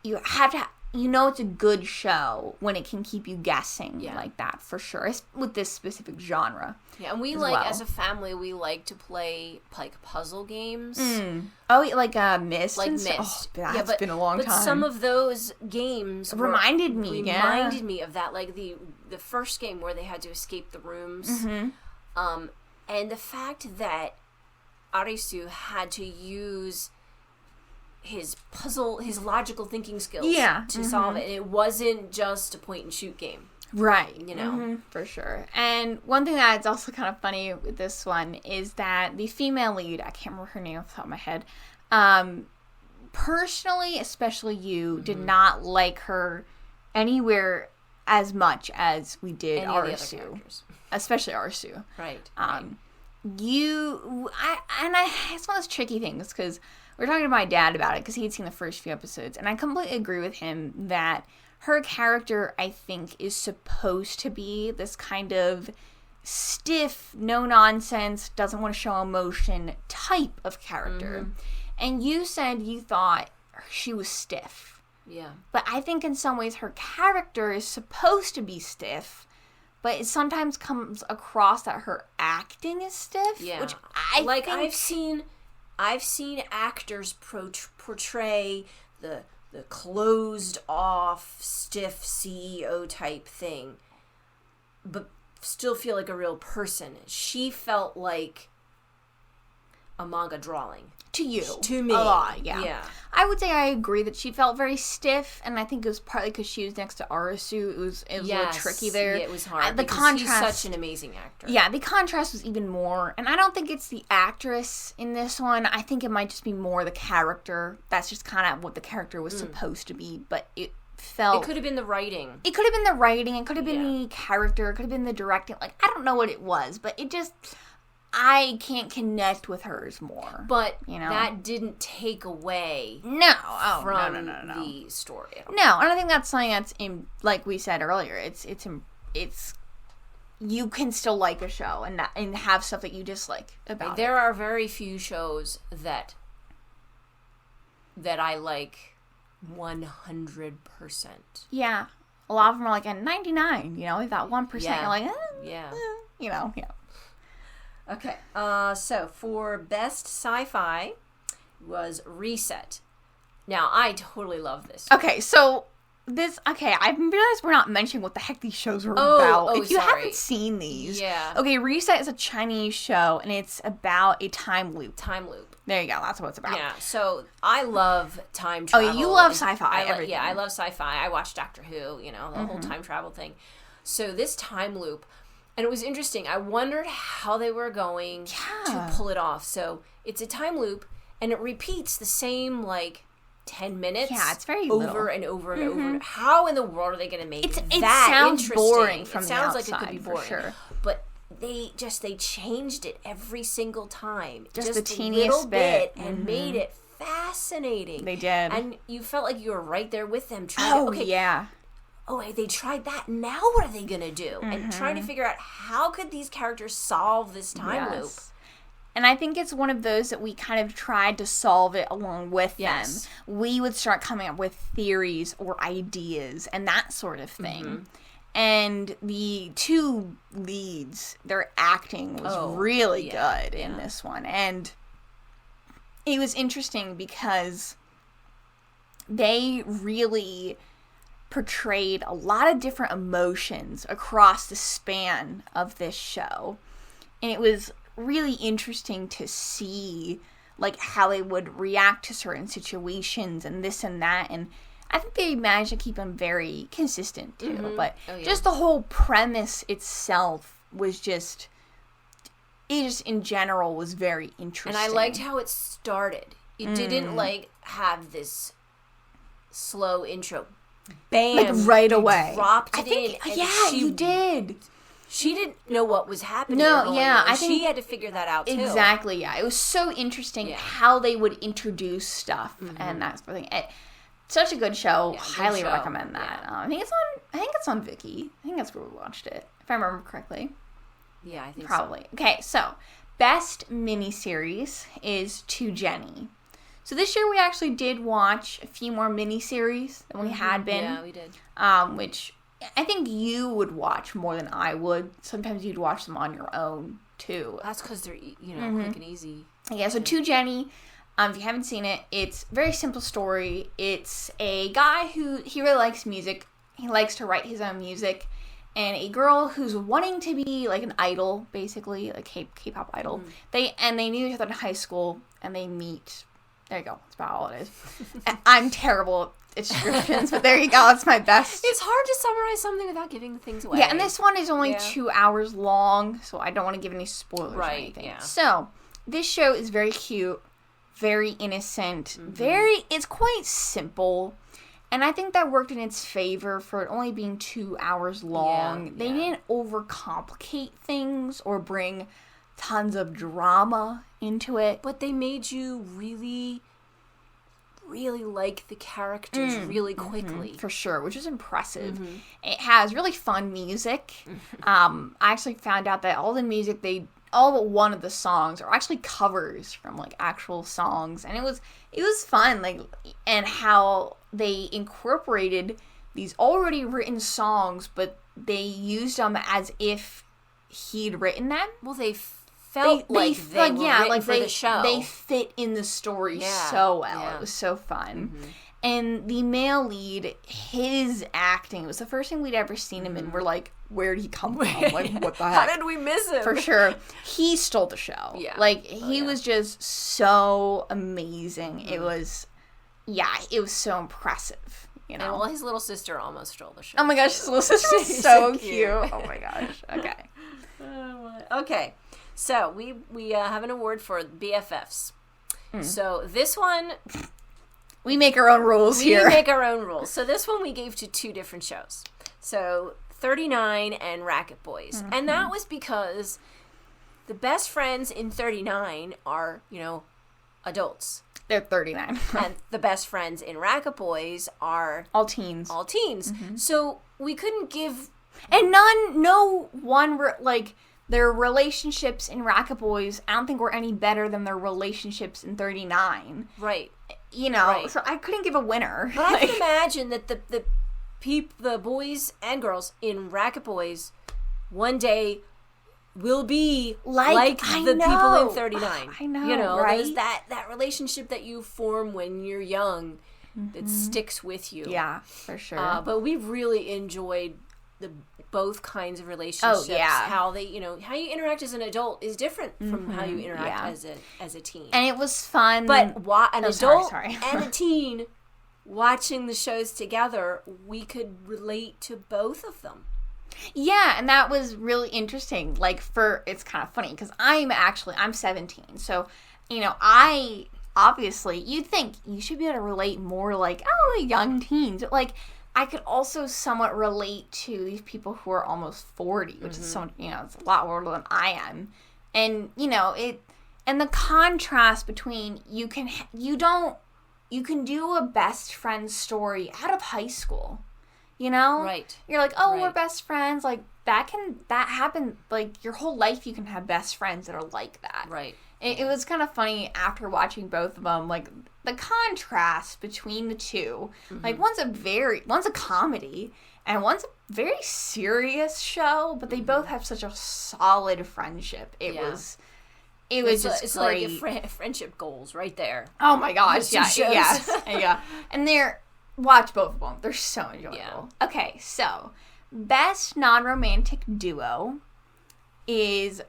you have to... it's a good show when it can keep you guessing like that, for sure. It's with this specific genre. Yeah, and we as a family, we like to play, puzzle games. Mm. Oh, like Myst? Like Myst. Oh, that's been a long time. But some of those games reminded me of that, like the first game where they had to escape the rooms. Mm-hmm. And the fact that Arisu had to use his logical thinking skills to solve it. And it wasn't just a point and shoot game. Right. For sure. And one thing that's also kind of funny with this one is that the female lead, I can't remember her name off the top of my head, personally, especially you, did not like her anywhere as much as we did Arisu. Especially Arisu. Right. It's one of those tricky things because we were talking to my dad about it because he'd seen the first few episodes, and I completely agree with him that her character, I think, is supposed to be this kind of stiff, no-nonsense, doesn't want to show emotion type of character. Mm-hmm. And you said you thought she was stiff. Yeah. But I think in some ways her character is supposed to be stiff, but it sometimes comes across that her acting is stiff. Yeah. Which I think... I've seen actors portray the the closed off, stiff CEO type thing, but still feel like a real person. She felt like a manga drawing. To you. To me. A lot, yeah. Yeah. I would say I agree that she felt very stiff, and I think it was partly because she was next to Arasu. It was a little tricky there. Yeah, it was hard. The contrast, he's such an amazing actor. Yeah, the contrast was even more, and I don't think it's the actress in this one. I think it might just be more the character. That's just kind of what the character was supposed to be, but it felt... It could have been the writing. It could have been the writing. It could have been the character. It could have been the directing. Like, I don't know what it was, but it just... I can't connect with hers more. But that didn't take away from the story. No, and I think that's something that's, like we said earlier, it's you can still like a show and have stuff that you dislike about There are very few shows that I like 100%. Yeah. A lot of them are like a 99, that 1%, you're like, yeah. Okay, so for best sci-fi was Reset. Now, I totally love this. Okay, so I realized we're not mentioning what the heck these shows are about. If you haven't seen these. Yeah. Okay, Reset is a Chinese show, and it's about a time loop. There you go, that's what it's about. Yeah, so I love time travel. Oh, you love sci-fi, everything. Yeah, I love sci-fi. I watch Doctor Who, the whole time travel thing. So this time loop... And it was interesting. I wondered how they were going to pull it off. So it's a time loop, and it repeats the same, 10 minutes. Yeah, it's very over and over and over. How in the world are they going to make it sounds interesting? Boring from it the sounds outside, like it could be boring. For sure. But they changed it every single time. Just the a teeniest little bit. bit. And made it fascinating. They did. And you felt like you were right there with them. Yeah. Oh, they tried that. Now what are they going to do? And trying to figure out how could these characters solve this time loop. And I think it's one of those that we kind of tried to solve it along with them. We would start coming up with theories or ideas and that sort of thing. And the two leads, their acting was really good in this one. And it was interesting because they really... portrayed a lot of different emotions across the span of this show. And it was really interesting to see how they would react to certain situations and this and that. And I think they managed to keep them very consistent too. But just the whole premise itself was just in general was very interesting. And I liked how it started. It didn't have this slow intro. Bam! Right away. Dropped it in. Yeah, you did. She didn't know what was happening. No, yeah, I think she had to figure that out too. Exactly. Yeah, it was so interesting how they would introduce stuff and that sort of thing. Such a good show. Highly recommend that. I think it's on Viki. I think that's where we watched it, if I remember correctly. Yeah, I think probably. Okay, so best miniseries is To Jenny. So this year we actually did watch a few more miniseries than we had been. Yeah, we did. Which I think you would watch more than I would. Sometimes you'd watch them on your own too. That's because they're quick and easy. Yeah. So To Jenny, if you haven't seen it, it's a very simple story. It's a guy he really likes music. He likes to write his own music, and a girl who's wanting to be an idol, basically K-pop idol. They knew each other in high school, and they meet. There you go. That's about all it is. And I'm terrible at descriptions, but there you go. That's my best. It's hard to summarize something without giving things away. Yeah, and this one is only 2 hours long, so I don't want to give any spoilers or anything. Yeah. So, this show is very cute, very innocent, it's quite simple, and I think that worked in its favor for it only being 2 hours long. They didn't overcomplicate things or bring tons of drama into it. But they made you really, really like the characters really quickly. For sure, which is impressive. It has really fun music. I actually found out that all the music, all but one of the songs are actually covers from actual songs. And it was fun, and how they incorporated these already written songs, but they used them as if he'd written them. Well, they felt they were written for the show. They fit in the story so well. It was so fun. And the male lead, his acting, was the first thing we'd ever seen him in. We're like, where did he come from? Like, what the heck? How did we miss him? For sure. He stole the show. Yeah. Like, he was just so amazing. It was so impressive. You know? And well, his little sister almost stole the show. Oh my gosh, his little sister is so cute. Oh my gosh. Okay. Okay. So, we have an award for BFFs. So, this one... We make our own rules here. We make our own rules. So, this one we gave to 2 different shows. So, 39 and Racket Boys. And that was because the best friends in 39 are, adults. They're 39. And the best friends in Racket Boys are... all teens. So, we couldn't give... And their relationships in Racket Boys, I don't think were any better than their relationships in 39. Right. So I couldn't give a winner. But I can imagine that the boys and girls in Racket Boys one day will be like the people in 39. I know, right? There's that relationship that you form when you're young that sticks with you. Yeah, for sure. But we really enjoyed both kinds of relationships. Oh, yeah. How they, how you interact as an adult is different from how you interact as a teen. And it was fun. But an adult sorry. and a teen watching the shows together, we could relate to both of them. Yeah, and that was really interesting. It's kind of funny because I'm 17. So, I obviously, you'd think you should be able to relate more the young teens. But I could also somewhat relate to these people who are almost 40, which is so, it's a lot older than I am. And, and the contrast between you can do a best friend story out of high school, Right. You're like, oh, we're best friends. That happen, your whole life you can have best friends that are like that. Right. It was kind of funny after watching both of them, the contrast between the two. One's a comedy and one's a very serious show, but they both have such a solid friendship. It was just great. It's like friendship goals right there. Oh my gosh, yeah. And watch both of them. They're so enjoyable. Yeah. Okay, so best non-romantic duo is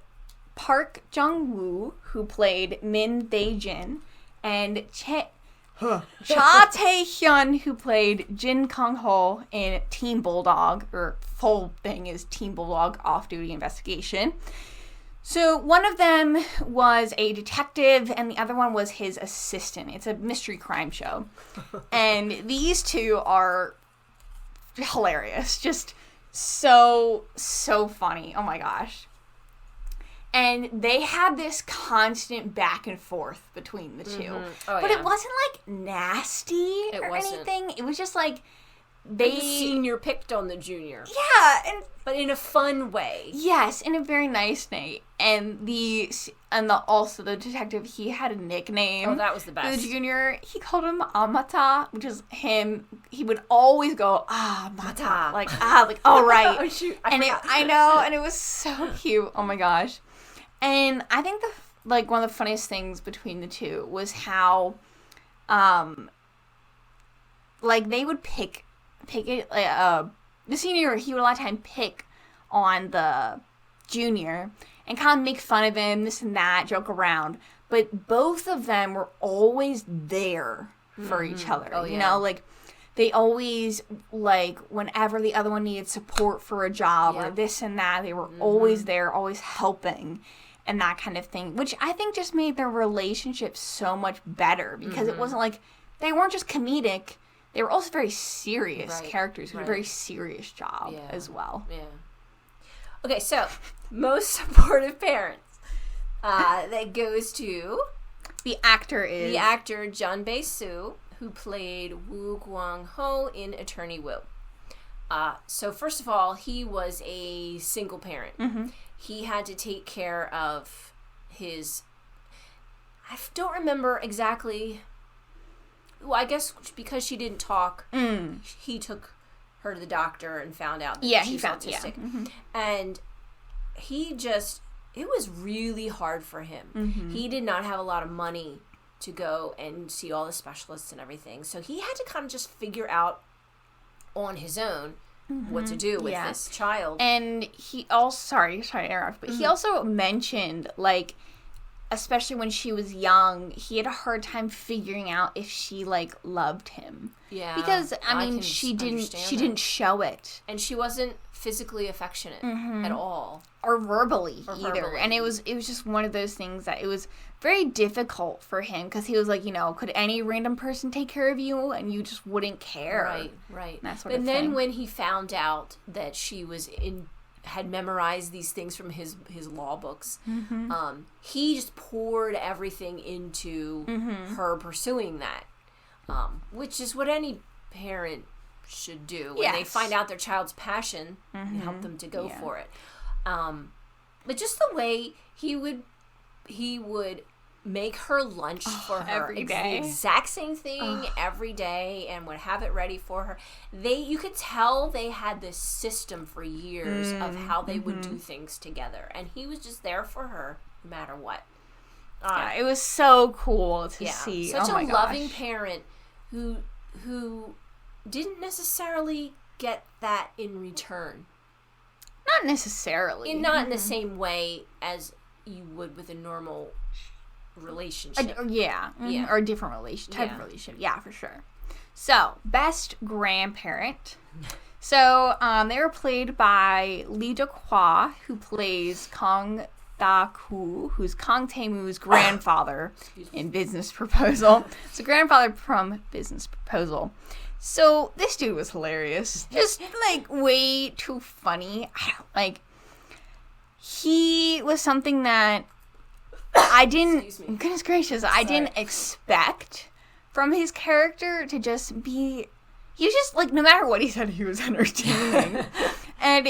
Park Jung-woo, who played Min Dae-jin, and Cha Tae-hyun, who played Jin Kang-ho in Team Bulldog, or full thing is Team Bulldog Off-Duty Investigation. So one of them was a detective, and the other one was his assistant. It's a mystery crime show. And these two are hilarious. Just so funny. Oh my gosh. And they had this constant back and forth between the two. But it wasn't nasty or anything. It was just the senior picked on the junior. Yeah, but in a fun way. Yes, in a very nice way. And also the detective, he had a nickname. Oh, that was the best. The junior, he called him Amata, which is him. He would always go Mata, oh right. Oh shoot, I know, and it was so cute. Oh my gosh. And I think one of the funniest things between the two was how, they would pick it. The senior, he would a lot of time pick on the junior and kind of make fun of him, this and that, joke around. But both of them were always there for each other. Oh, yeah. They always, whenever the other one needed support for a job or this and that, they were always there, always helping and that kind of thing. Which I think just made their relationship so much better because it wasn't they weren't just comedic. They were also very serious characters who did a very serious job as well. Yeah. Okay, so most supportive parents. That goes to the actor Jun Bae-soo, who played Woo Kwang-ho in Attorney Woo. So first of all, he was a single parent. He had to take care of his. I don't remember exactly. Well, I guess because she didn't talk, he took her to the doctor and found out that she was autistic. And it was really hard for him. He did not have a lot of money to go and see all the specialists and everything. So he had to kind of just figure out on his own what to do with this child. And he also, sorry to interrupt, but he also mentioned, like, especially when she was young, he had a hard time figuring out if she, like, loved him. Yeah. Because, I mean, she didn't show it. And she wasn't physically affectionate at all. Or verbally either. And it was just one of those things that it was very difficult for him, because he was like, you know, could any random person take care of you and you just wouldn't care? Right. That sort of thing. And then thing. when he found out that she had memorized these things from his law books, he just poured everything into her pursuing that, which is what any parent should do when they find out their child's passion and help them to go for it. But just the way he would make her lunch for her every day. The exact same thing every day, and would have it ready for her. You could tell they had this system for years of how they would do things together, and he was just there for her no matter what. Yeah, it was so cool to see. Such a loving parent who didn't necessarily get that in return. Not necessarily. Not in the same way as you would with a normal relationship. Or a different type of relationship. Yeah, for sure. So, best grandparent. So, they were played by Lee Da-kwa, who plays Kang Da-ku, who's Kang Tae-moo's grandfather in Business Proposal. So, grandfather from Business Proposal. So, this dude was hilarious. Just, like, way too funny. He was something that I didn't, goodness gracious, I didn't expect from his character to just be, he was just, like, no matter what he said, he was entertaining. And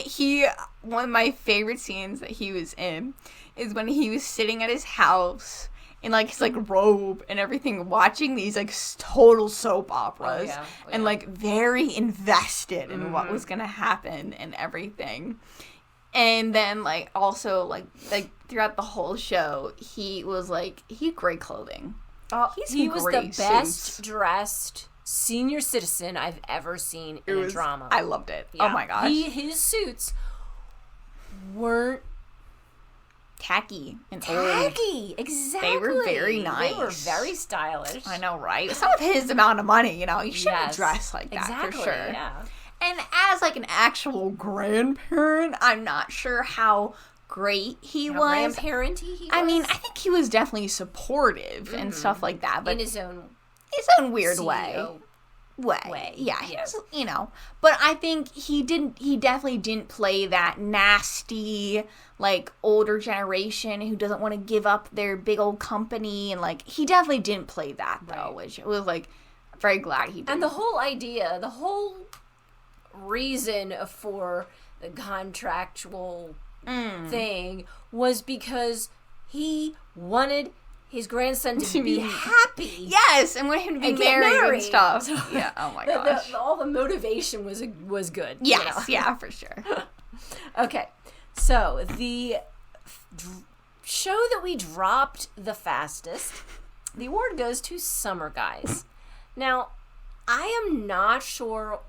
one of my favorite scenes that he was in is when he was sitting at his house in, like, his, like, robe and everything, watching these, like, total soap operas. And, like, very invested in what was gonna happen and everything. And then, like, also, like throughout the whole show, he was, like, he had great clothing. He was the best dressed senior citizen I've ever seen in a drama. I loved it. Yeah. Oh, my gosh. His suits weren't tacky and tacky. Exactly. They were very nice. They were very stylish. I know, right? Some of his amount of money, you know, you shouldn't dress like that, for sure. Yeah. And as, like, an actual grandparent, I'm not sure how great he was. Grandparenty he was? I mean, I think he was definitely supportive and stuff like that. But in his own weird CEO way. Yeah, he was, you know. But I think he definitely didn't play that nasty, like, older generation who doesn't want to give up their big old company. And, like, he definitely didn't play that, though, which it was, like, I'm very glad he did. And the whole reason for the contractual thing was because he wanted his grandson to be happy. Yes, and wanted him to be married and stuff. So yeah, oh my gosh. All the motivation was good. Yes, you know? Yeah, for sure. Okay, so the show that we dropped the fastest, the award goes to Summer Guys. Now, I am not sure.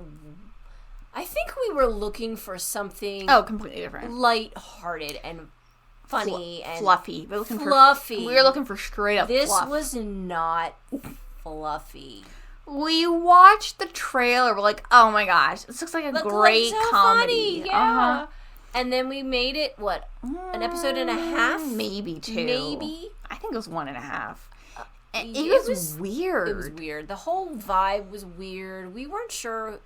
I think we were looking for something completely different, lighthearted and funny and fluffy. We were looking for straight up. This fluff. was not fluffy. We watched the trailer. We're like, oh my gosh, this looks like a great so comedy. Funny. Yeah. And then we made it an episode and a half, maybe two. Maybe I think it was 1.5. It was weird. It was weird. The whole vibe was weird. We weren't sure.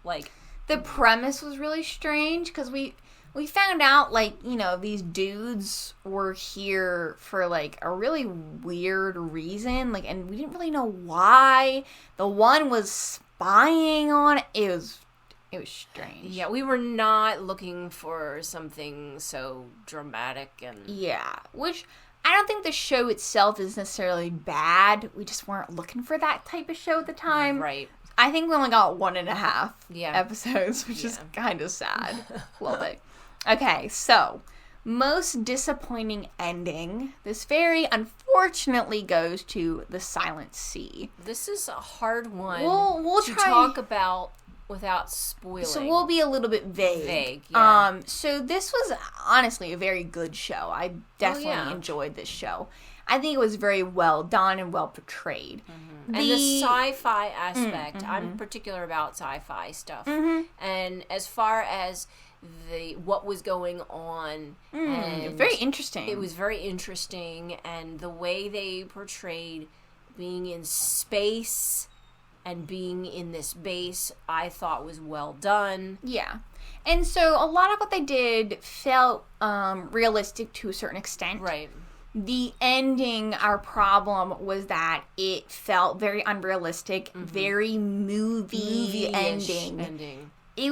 Like, the premise was really strange because we found out, like, you know, these dudes were here for, like, a really weird reason, like, and we didn't really know why. The one was spying on it. It was strange. Yeah, we were not looking for something so dramatic and which I don't think the show itself is necessarily bad. We just weren't looking for that type of show at the time. Right. I think we only got 1.5 episodes, which is kind of sad. A little bit. Okay, so most disappointing ending. This very unfortunately goes to The Silent Sea. This is a hard one we'll to try talk about without spoiling. So we'll be a little bit vague. Yeah. So this was honestly a very good show. I definitely enjoyed this show. I think it was very well done and well portrayed. And the sci-fi aspect, I'm particular about sci-fi stuff. And as far as what was going on, and very interesting. It was very interesting, and the way they portrayed being in space and being in this base, I thought was well done. Yeah. And so a lot of what they did felt realistic to a certain extent. Right. The ending, our problem was that it felt very unrealistic, very movie ending. It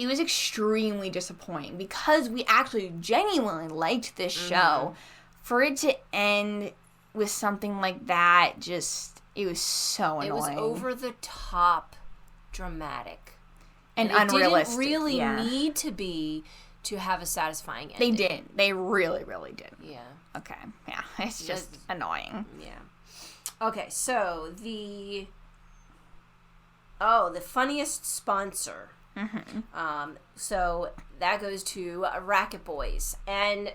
was extremely disappointing because we actually genuinely liked this show. For it to end with something like that, it was so annoying. It was over the top dramatic. And unrealistic. It didn't really need to be to have a satisfying ending. They didn't. They really, really didn't. Yeah. Okay. Yeah. It's just annoying. Yeah. Okay, so the funniest sponsor. So that goes to Racket Boys. And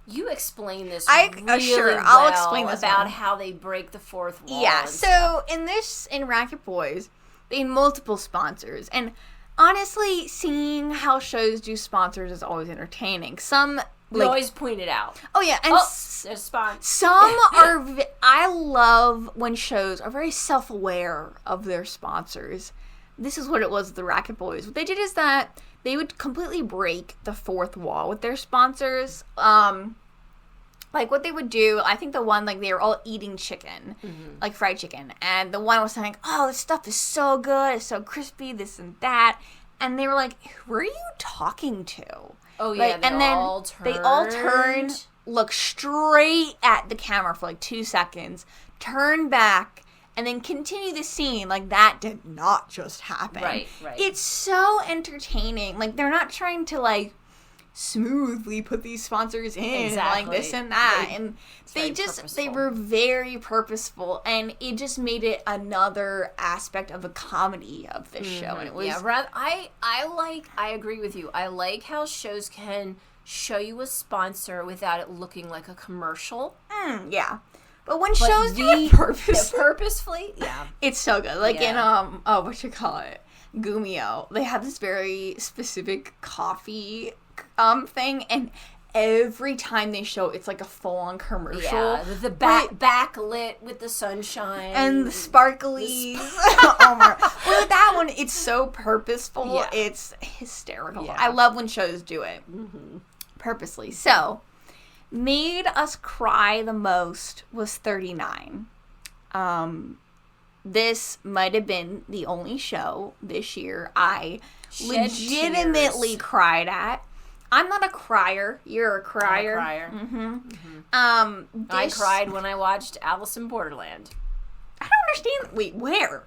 you explain this really I'll explain this about how they break the fourth wall. Yeah, so in Racket Boys, they had multiple sponsors. And honestly, seeing how shows do sponsors is always entertaining. Some we always point it out. Oh yeah, and there's sponsors. Some are. I love when shows are very self-aware of their sponsors. This is what it was with the Racket Boys. What they did is that they would completely break the fourth wall with their sponsors. Like what they would do, I think the one, like they were all eating chicken, like fried chicken. And the one was saying, oh, this stuff is so good, it's so crispy, this and that. And they were like, who are you talking to? Oh yeah, they all turned, looked straight at the camera for like 2 seconds, turned back, and then continue the scene like that did not just happen. Right. It's so entertaining. Like, they're not trying to, like, smoothly put these sponsors in, like this and that. They were very purposeful, and it just made it another aspect of the comedy of this show. And it was... I agree with you. I like how shows can show you a sponsor without it looking like a commercial. Yeah. But when shows do it purposefully, it's so good. Like in Gumio, they have this very specific coffee thing, and every time they show it's like a full-on commercial. Yeah, the backlit with the sunshine and the sparklies. Oh my! Well, with that one, it's so purposeful. Yeah. It's hysterical. Yeah. I love when shows do it purposely. So. Made us cry the most was 39. This might have been the only show this year I legitimately cried at. I'm not a crier. You're a crier. I'm a crier. I cried when I watched Alice in Borderland. I don't understand. Wait, where?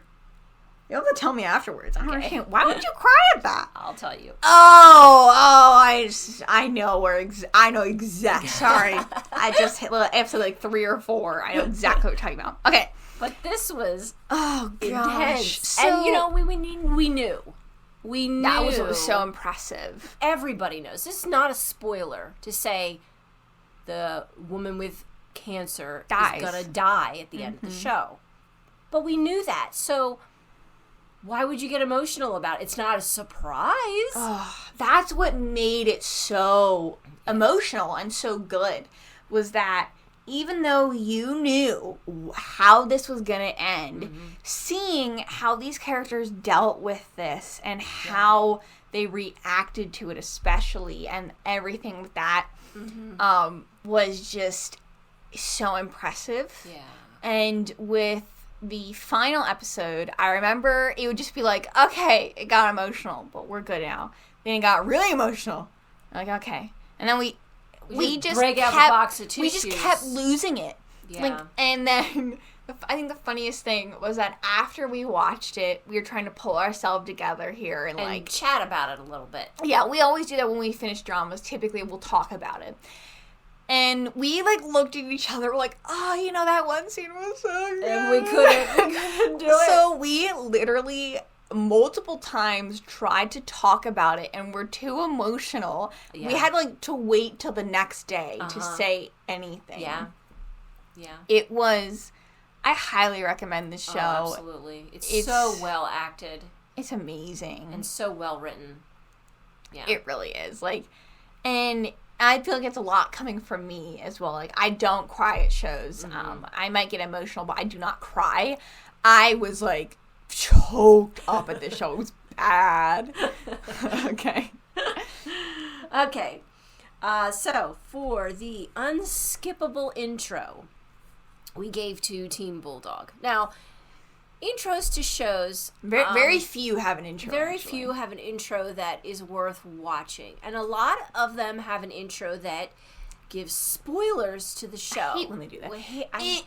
You'll have to tell me afterwards. I don't understand. Why would you cry at that? I'll tell you. I know exactly. Sorry. I just hit episode like 3 or 4. I know exactly what you're talking about. Okay. But this was intense. So, and we knew. We knew. That was what was so impressive. Everybody knows. This is not a spoiler to say the woman with cancer is going to die at the end of the show. But we knew that. So... why would you get emotional about it? It's not a surprise. That's what made it so emotional and so good, was that even though you knew how this was going to end, seeing how these characters dealt with this and how they reacted to it especially, and everything with that was just so impressive. Yeah. And with the final episode, I remember it would just be like, okay, it got emotional, but we're good now. Then it got really emotional. Like, okay. And then we just break out the box of tissues. We just kept losing it. Yeah. And then I think the funniest thing was that after we watched it, we were trying to pull ourselves together here and like chat about it a little bit. Yeah, we always do that when we finish dramas. Typically, we'll talk about it. And we, like, looked at each other, we're like, oh, you know, that one scene was so good. And we couldn't do it. So we literally multiple times tried to talk about it, and we're too emotional. Yeah. We had, like, to wait till the next day to say anything. Yeah. Yeah. It was, I highly recommend this show. Oh, absolutely. It's so well acted. It's amazing. And so well written. Yeah. It really is. Like, and I feel like it's a lot coming from me as well. Like, I don't cry at shows. Mm-hmm. I might get emotional, but I do not cry. I was, like, choked up at this show. It was bad. Okay. Okay. So, for the unskippable intro, we gave to Team Bulldog. Now, intros to shows... Very few have an intro. Very few have an intro that is worth watching. And a lot of them have an intro that gives spoilers to the show. I hate when they do that.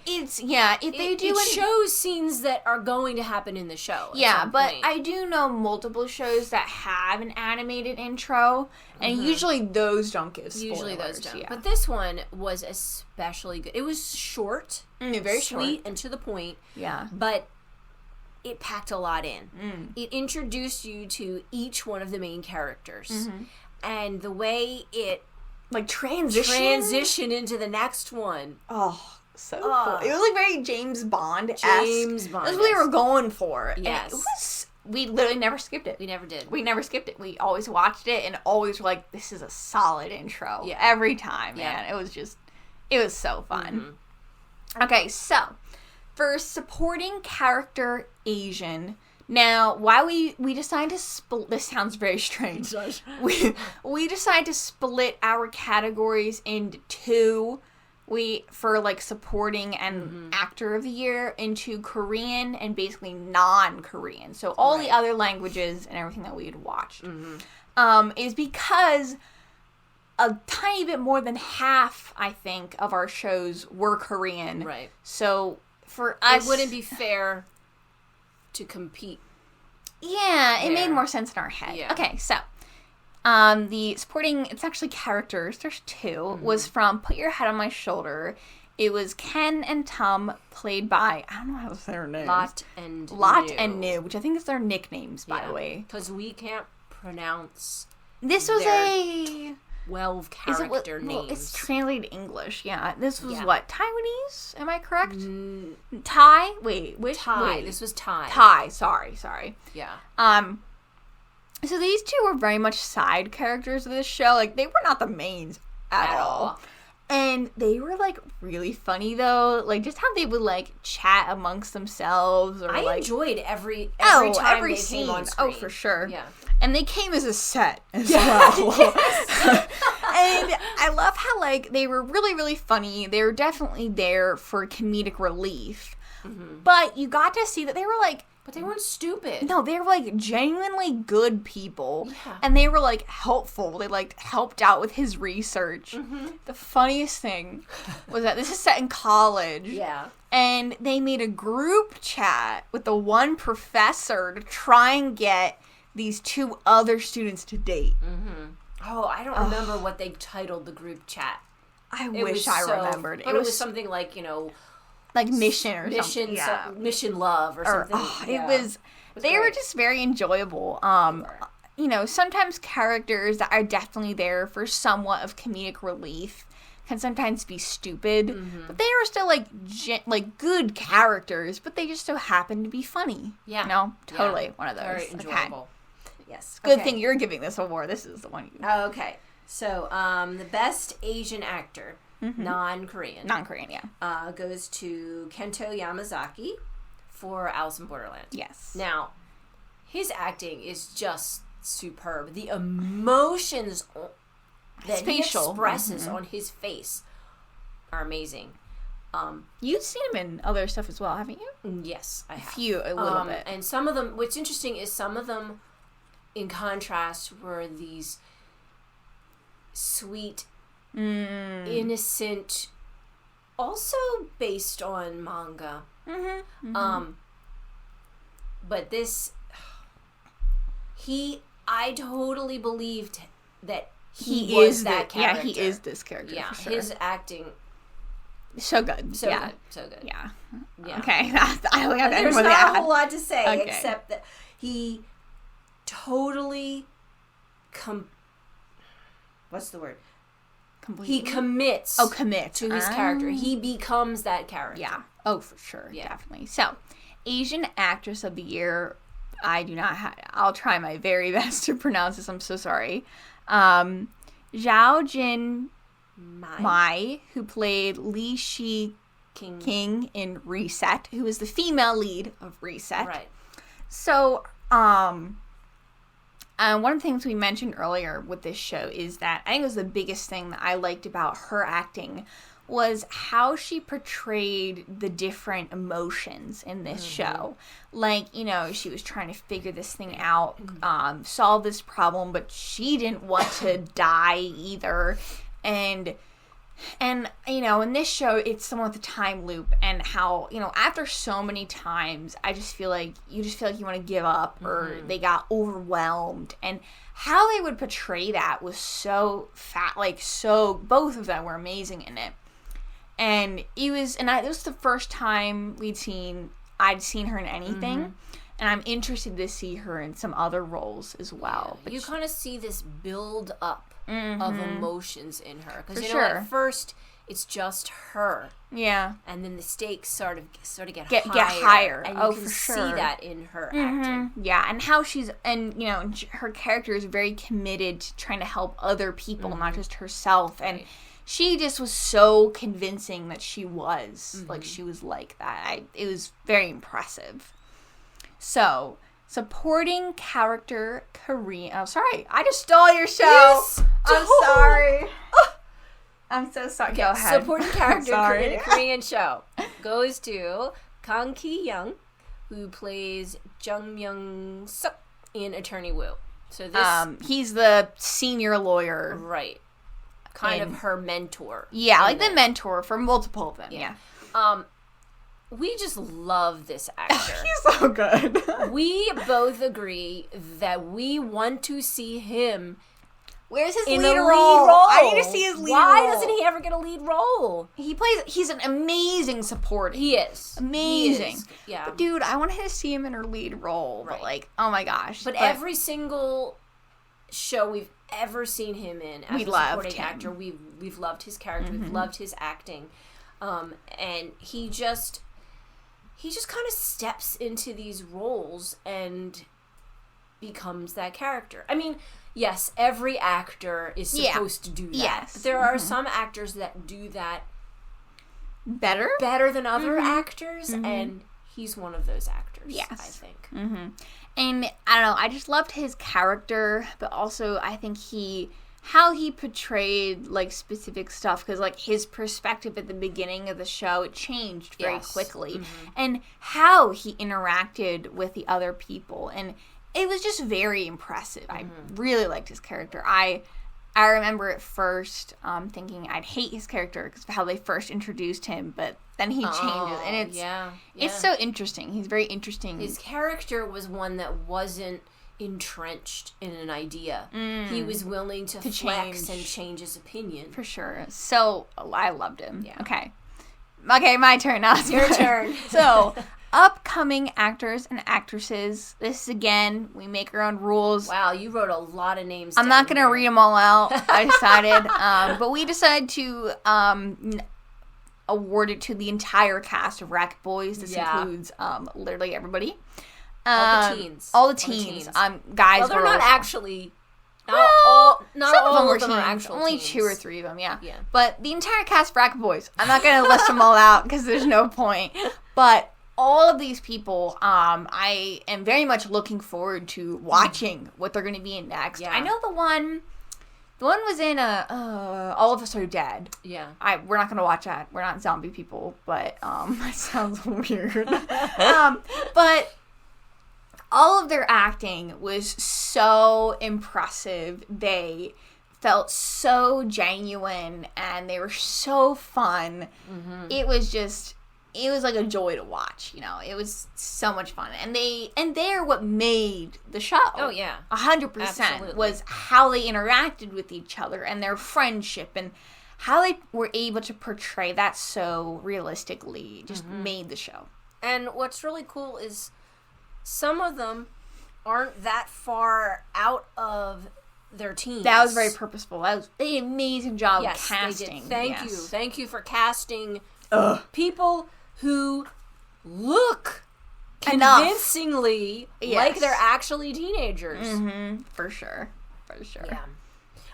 It shows scenes that are going to happen in the show. Yeah, but I do know multiple shows that have an animated intro, and usually those don't give spoilers. Usually those don't. Yeah. But this one was especially good. It was short, very sweet, short, and to the point. Yeah. But it packed a lot in. It introduced you to each one of the main characters. And the way it like transition into the next one. Oh, so cool. It was like very James Bond-esque. That's what we were going for. Yes. And it was, we literally never skipped it. We never did. We never skipped it. We always watched it and always were like, this is a solid intro. Yeah. Every time, man. It was so fun. Okay, so for supporting character Asian. Now, why we decided to split... This sounds very strange. We decided to split our categories into two. For, like, supporting and actor of the year into Korean and basically non-Korean. So all the other languages and everything that we had watched. Is because a tiny bit more than half, I think, of our shows were Korean. Right. So for us... It wouldn't be fair to compete. Yeah, it made more sense in our head. Yeah. Okay, so the supporting, it's actually characters, there's two, was from Put Your Head on My Shoulder. It was Ken and Tum, played by, I don't know how to say their names. Lot and New, which I think is their nicknames, by the way. Because we can't pronounce this was a 12 character names. Well, it's translated English, yeah. This was what, Taiwanese? Am I correct? Thai? Wait, which? Thai. Wait. This was Thai. Thai, sorry. Yeah. So these two were very much side characters of this show. Like, they were not the mains at all. And they were, like, really funny, though. Like, just how they would, like, chat amongst themselves. Or I enjoyed every time they scene. Came on screen. Oh, for sure. Yeah. And they came as a set as well. Yes. And I love how, like, they were really, really funny. They were definitely there for comedic relief. But you got to see that they were, like... But they weren't stupid. No, they were, like, genuinely good people. Yeah. And they were, like, helpful. They, like, helped out with his research. The funniest thing was that this is set in college. Yeah. And they made a group chat with the one professor to try and get these two other students to date. Oh, I don't remember what they titled the group chat. I wish I remembered. But it was something like, you know... Like mission or something. Yeah. Mission love or something. It was they were just very enjoyable. You know, sometimes characters that are definitely there for somewhat of comedic relief can sometimes be stupid, but they were still like good characters, but they just so happen to be funny. Yeah. You know, totally one of those. Very enjoyable. Okay. Yes. Good thing you're giving this award. This is the one you... Okay. So, the best Asian actor... Non-Korean, yeah. Goes to Kento Yamazaki for Alice in Borderland. Yes. Now, his acting is just superb. The emotions that he expresses on his face are amazing. You've seen him in other stuff as well, haven't you? Yes, I have. A little bit. And some of them, what's interesting is some of them, in contrast, were these sweet... innocent, also based on manga. Mm-hmm. But this, I totally believed that he was that character. Yeah, he is this character. Yeah, for sure. his acting. So good. So good. So good. Yeah. Yeah. Okay. I only have There's anything to not add. a whole lot to say Okay. except that he totally what's the word? Completely. He commits. Commit to his character. He becomes that character. Yeah. Oh, for sure. Yeah. Definitely. So, Asian Actress of the Year. I do not have. I'll try my very best to pronounce this. I'm so sorry. Zhao Jin Mai, who played Li Shi King in Reset, who is the female lead of Reset. Right. So, one of the things we mentioned earlier with this show is that I think it was the biggest thing that I liked about her acting was how she portrayed the different emotions in this show. Like, she was trying to figure this thing out, solve this problem, but she didn't want to die either. And in this show, it's someone with a time loop, and how, after so many times, I just feel like you want to give up, or they got overwhelmed, and how they would portray that was so both of them were amazing in it. And it was the first time I'd seen her in anything, and I'm interested to see her in some other roles as well. Yeah, you kind of see this build up of emotions in her, because at first it's just her. Yeah. And then the stakes sort of get higher. And you can see that in her acting. Yeah, and how her character is very committed to trying to help other people, not just herself. And she just was so convincing that she was like that. It was very impressive. So, supporting character Korean. Oh, sorry. I just stole your show. Yes. I'm sorry. I'm so sorry. Go ahead. Supporting character in a Korean show goes to Kang Ki-young, who plays Jung Myung-suk in Attorney Woo. So this he's the senior lawyer. Right. Kind of her mentor. Yeah, like the mentor for multiple of them. Yeah. We just love this actor. He's so good. We both agree that we want to see him. Where's his lead role? role? I need to see his lead role. Why doesn't he ever get a lead role? He's an amazing supporter. He is. Amazing. He is. Yeah. But dude, I wanted to see him in her lead role. Right. But oh my gosh. But every single show we've ever seen him in as a supporting actor, we've loved his character, we've loved his acting. And he just kind of steps into these roles and becomes that character. I mean, yes, every actor is supposed to do that. Yes. But there are some actors that do that better than other actors, and he's one of those actors, I think. And I don't know, I just loved his character, but also I think how he portrayed specific stuff, because his perspective at the beginning of the show, it changed very quickly, and how he interacted with the other people, and it was just very impressive. I really liked his character. I remember at first thinking I'd hate his character because of how they first introduced him, but then he changes, and it's so interesting. He's very interesting. His character was one that wasn't entrenched in an idea. He was willing to flex and change his opinion. For sure. So, I loved him. Yeah. Okay, my turn now. Your turn. So, upcoming actors and actresses. This, again, we make our own rules. Wow, you wrote a lot of names I'm not going to read them all out, I decided. But we decided to award it to the entire cast of Racket Boys. This includes literally everybody. All the teens. Guys, well, they're not actually. Not all of them are actual Only teens. 2 or 3 of them, yeah. But the entire cast of Racket Boys. I'm not going to list them all out because there's no point. But all of these people, I am very much looking forward to watching what they're going to be in next. Yeah. I know the one was in All of Us Are Dead. Yeah. We're not going to watch that. We're not zombie people, but that sounds weird. But all of their acting was so impressive. They felt so genuine, and they were so fun. It was like a joy to watch, It was so much fun. And they're what made the show. Oh, yeah. 100% was how they interacted with each other and their friendship and how they were able to portray that so realistically just made the show. And what's really cool is some of them aren't that far out of their teams. That was very purposeful. That was an amazing job casting. They did. Thank you for casting people who look convincingly like they're actually teenagers. For sure. Yeah.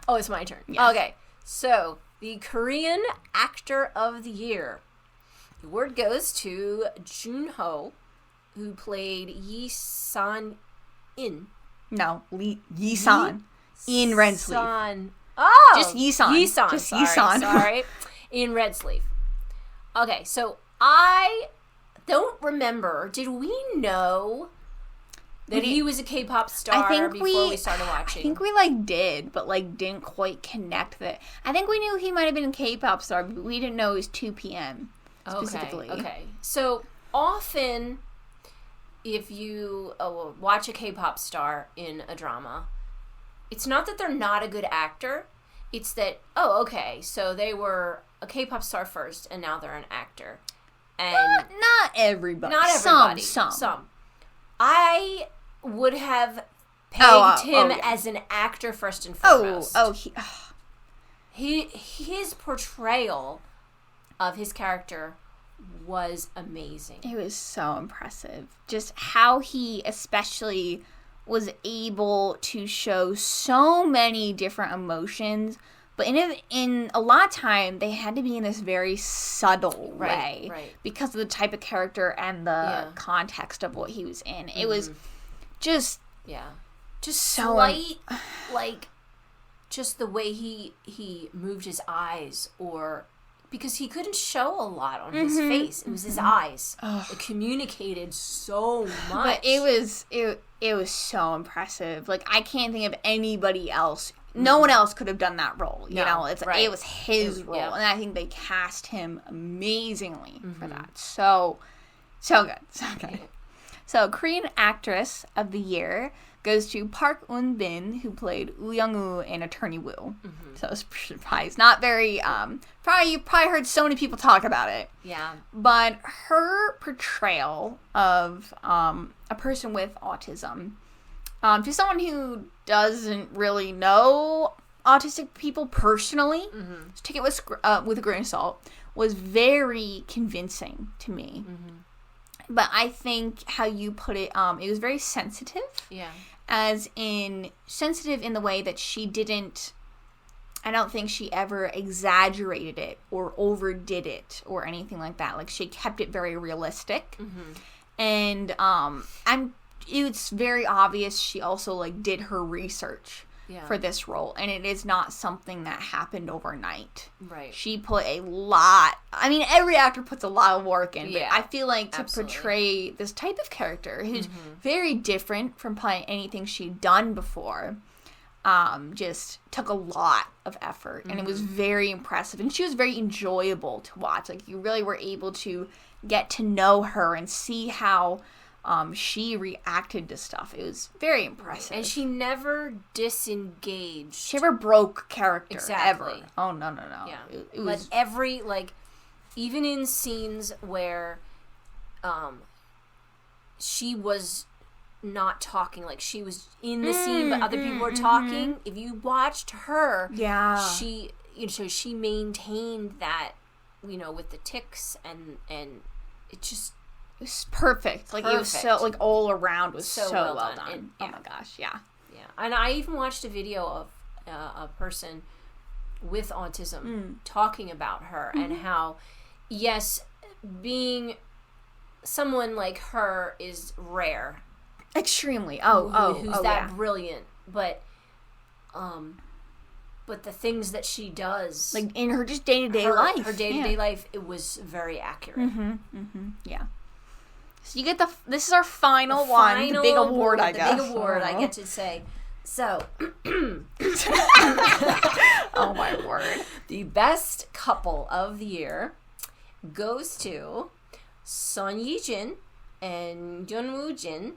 Oh, it's my turn. Yes. Okay. So, the Korean Actor of the Year. The award goes to Junho, who played Yi-san-in. No, Yi-san. In Red Sleeve. Oh! Just Yi-san. Yi-san. Just Sorry, Yi-san. sorry. In Red Sleeve. Okay, so I don't remember. Did we know that he was a K-pop star before we started watching? I think we, did, but, didn't quite connect that. I think we knew he might have been a K-pop star, but we didn't know it was 2 p.m. specifically. Okay. So, often, if you watch a K-pop star in a drama, it's not that they're not a good actor. It's that, so they were a K-pop star first, and now they're an actor. And not everybody. Not everybody. Some. I would have pegged him as an actor first and foremost. His portrayal of his character was amazing. It was so impressive. Just how he especially was able to show so many different emotions, but in a lot of time they had to be in this very subtle way because of the type of character and the context of what he was in. It was just so slight, just the way he moved his eyes, or because he couldn't show a lot on his face. It was his eyes. It communicated so much. But it was so impressive. I can't think of anybody else. No one else could have done that role. It was his role, and I think they cast him amazingly for that. So good. So Korean Actress of the Year goes to Park Eun-bin, who played Woo Young-woo in Attorney Woo. So I was surprised. Not very, you probably heard so many people talk about it. Yeah. But her portrayal of a person with autism, to someone who doesn't really know autistic people personally, so take it with a grain of salt, was very convincing to me. But I think how you put it, it was very sensitive. Yeah. As in, sensitive in the way that she didn't, I don't think she ever exaggerated it or overdid it or anything like that. She kept it very realistic. And it's very obvious she also, did her research for this role. And it is not something that happened overnight. Right. She put a lot, every actor puts a lot of work in, but I feel like to portray this type of character who's very different from probably anything she'd done before, just took a lot of effort, and it was very impressive, and she was very enjoyable to watch. You really were able to get to know her and see how she reacted to stuff. It was very impressive. And she never disengaged. She never broke character, ever. Oh, no. Yeah. It was... But every, even in scenes where she was not talking, she was in the scene, but other people were talking, if you watched her, she, she maintained that, with the tics, and it just... It was perfect. It was so, all around was so well done. And, oh my gosh, yeah. Yeah. And I even watched a video of a person with autism talking about her and how, yes, being someone like her is rare. Extremely. Who's that brilliant. But the things that she does, in her just day-to-day life. Her day-to-day life, it was very accurate. Yeah. So you get this is our final one, the big award, I guess. The big award, I get to say. So, Oh my word. the best couple of the year goes to Son Ye-jin and Jeon Woo-jin,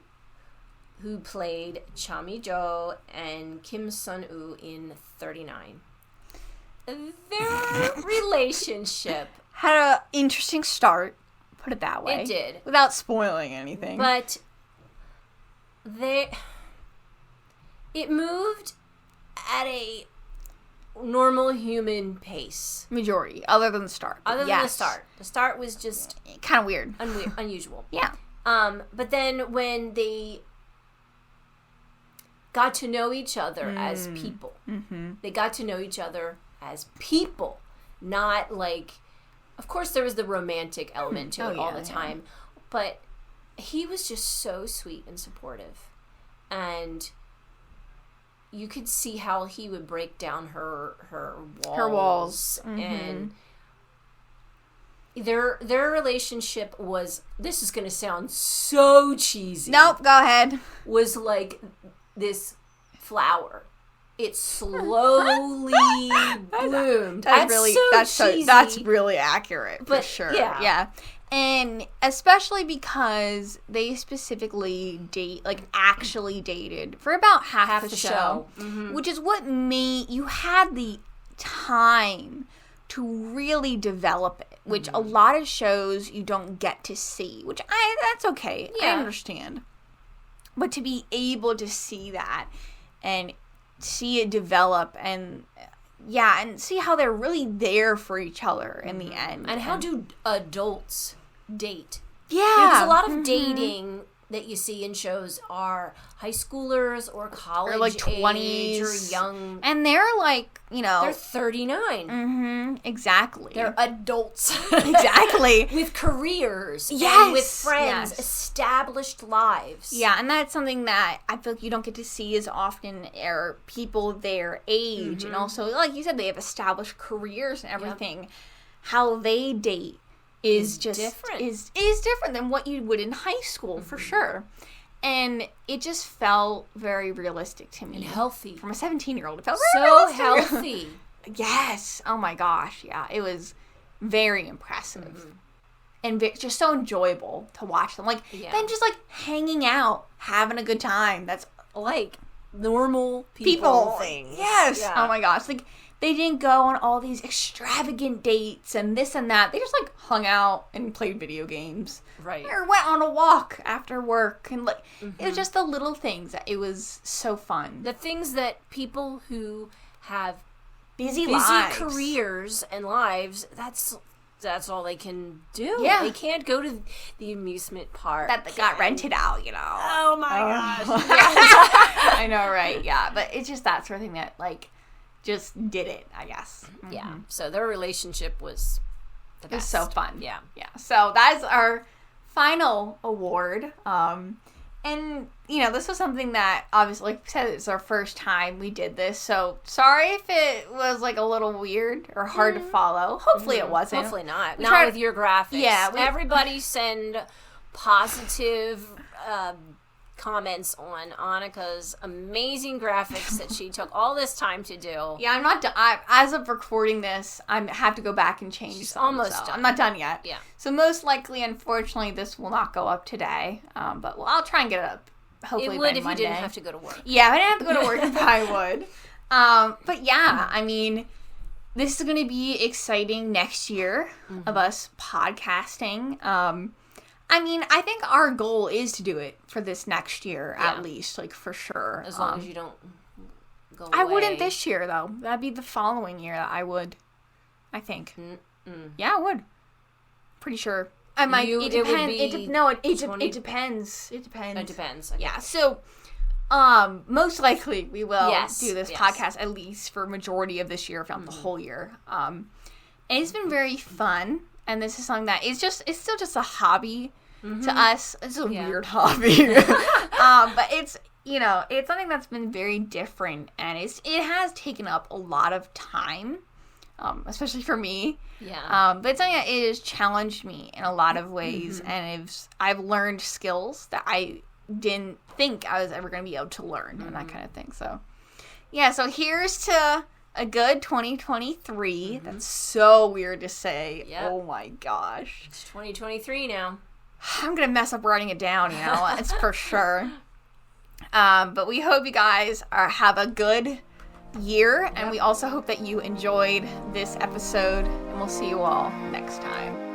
who played Cha Mi-jo and Kim Sun-woo in 39. Their relationship Had an interesting start, put it that way. It did. Without spoiling anything. But it moved at a normal human pace. Majority, other than the start. Other than the start. The start was just kind of weird. Unusual. Yeah. But then when they got to know each other as people, they got to know each other as people, not like, of course there was the romantic element to it all the time, but he was just so sweet and supportive, and you could see how he would break down her walls. And their relationship was, this is going to sound so cheesy. Nope, go ahead. Was like this flower. It slowly bloomed. That's really accurate, but, for sure. Yeah. And especially because they specifically actually dated for about half the show. Which is what made, you had the time to really develop it, which a lot of shows you don't get to see, which that's okay. I understand. But to be able to see that and see it develop and see how they're really there for each other in the end. And how do adults date? Yeah. Because a lot of dating that you see in shows are high schoolers or college or like 20s age or young. And they're like, they're 39. Exactly. They're adults. Exactly. With careers. Yes. And with friends. Established lives. Yeah, and that's something that I feel like you don't get to see as often, are people their age. And also, like you said, they have established careers and everything. How they date is just different. Is different than what you would in high school, for sure. And it just felt very realistic to me. And healthy. From a 17-year-old. It felt very so realistic. healthy. Yes. Oh my gosh. Yeah. It was very impressive. And just so enjoyable to watch them. Like, them just like hanging out, having a good time. That's like normal people things. Yes. Yeah. Oh my gosh. Like, they didn't go on all these extravagant dates and this and that. They just like hung out and played video games. Right. Or went on a walk after work. And like, it was just the little things that it was so fun. The things that people who have busy lives. Careers and lives, that's all they can do. Yeah. They can't go to the amusement park. That got rented out, Oh my gosh. I know, right? Yeah. But it's just that sort of thing that like just did it, I guess. Yeah. So their relationship was the best. It was so fun. Yeah. Yeah. So that's our final award. And, this was something that, obviously, like I said, it's our first time we did this. So, sorry if it was, like, a little weird or hard to follow. Hopefully it wasn't. Hopefully not. Not with your graphics. Yeah. Everybody send positive comments on Annika's amazing graphics that she took all this time to do. Yeah, I'm not done. As of recording this, I have to go back and change She's some, almost so done. I'm not done yet. Yeah. So most likely, unfortunately, this will not go up today. But I'll try and get it up. Hopefully it would by if Monday. you didn't have to go to work. Yeah, if I didn't have to go to work, I would. But yeah, I mean, this is going to be exciting next year of us podcasting. I mean, I think our goal is to do it for this next year, at least, like, for sure. As long as you don't go away. I wouldn't this year, though. That'd be the following year that I would, I think. Yeah, I would. Pretty sure. I might. It depends. It depends. It depends. It depends. Okay. Yeah. So, most likely we will do this podcast at least for majority of this year, if not the whole year. And it's been very fun. And this is something that it's still just a hobby to us. It's a weird hobby. But it's, it's something that's been very different, and it has taken up a lot of time, especially for me. Yeah. But it's something that it has challenged me in a lot of ways, and I've learned skills that I didn't think I was ever going to be able to learn and that kind of thing. So, yeah, so here's to a good 2023. That's so weird to say. Yep. Oh my gosh. It's 2023 now. I'm going to mess up writing it down, you know, it's for sure. But we hope you guys have a good year, and we also hope that you enjoyed this episode, and we'll see you all next time.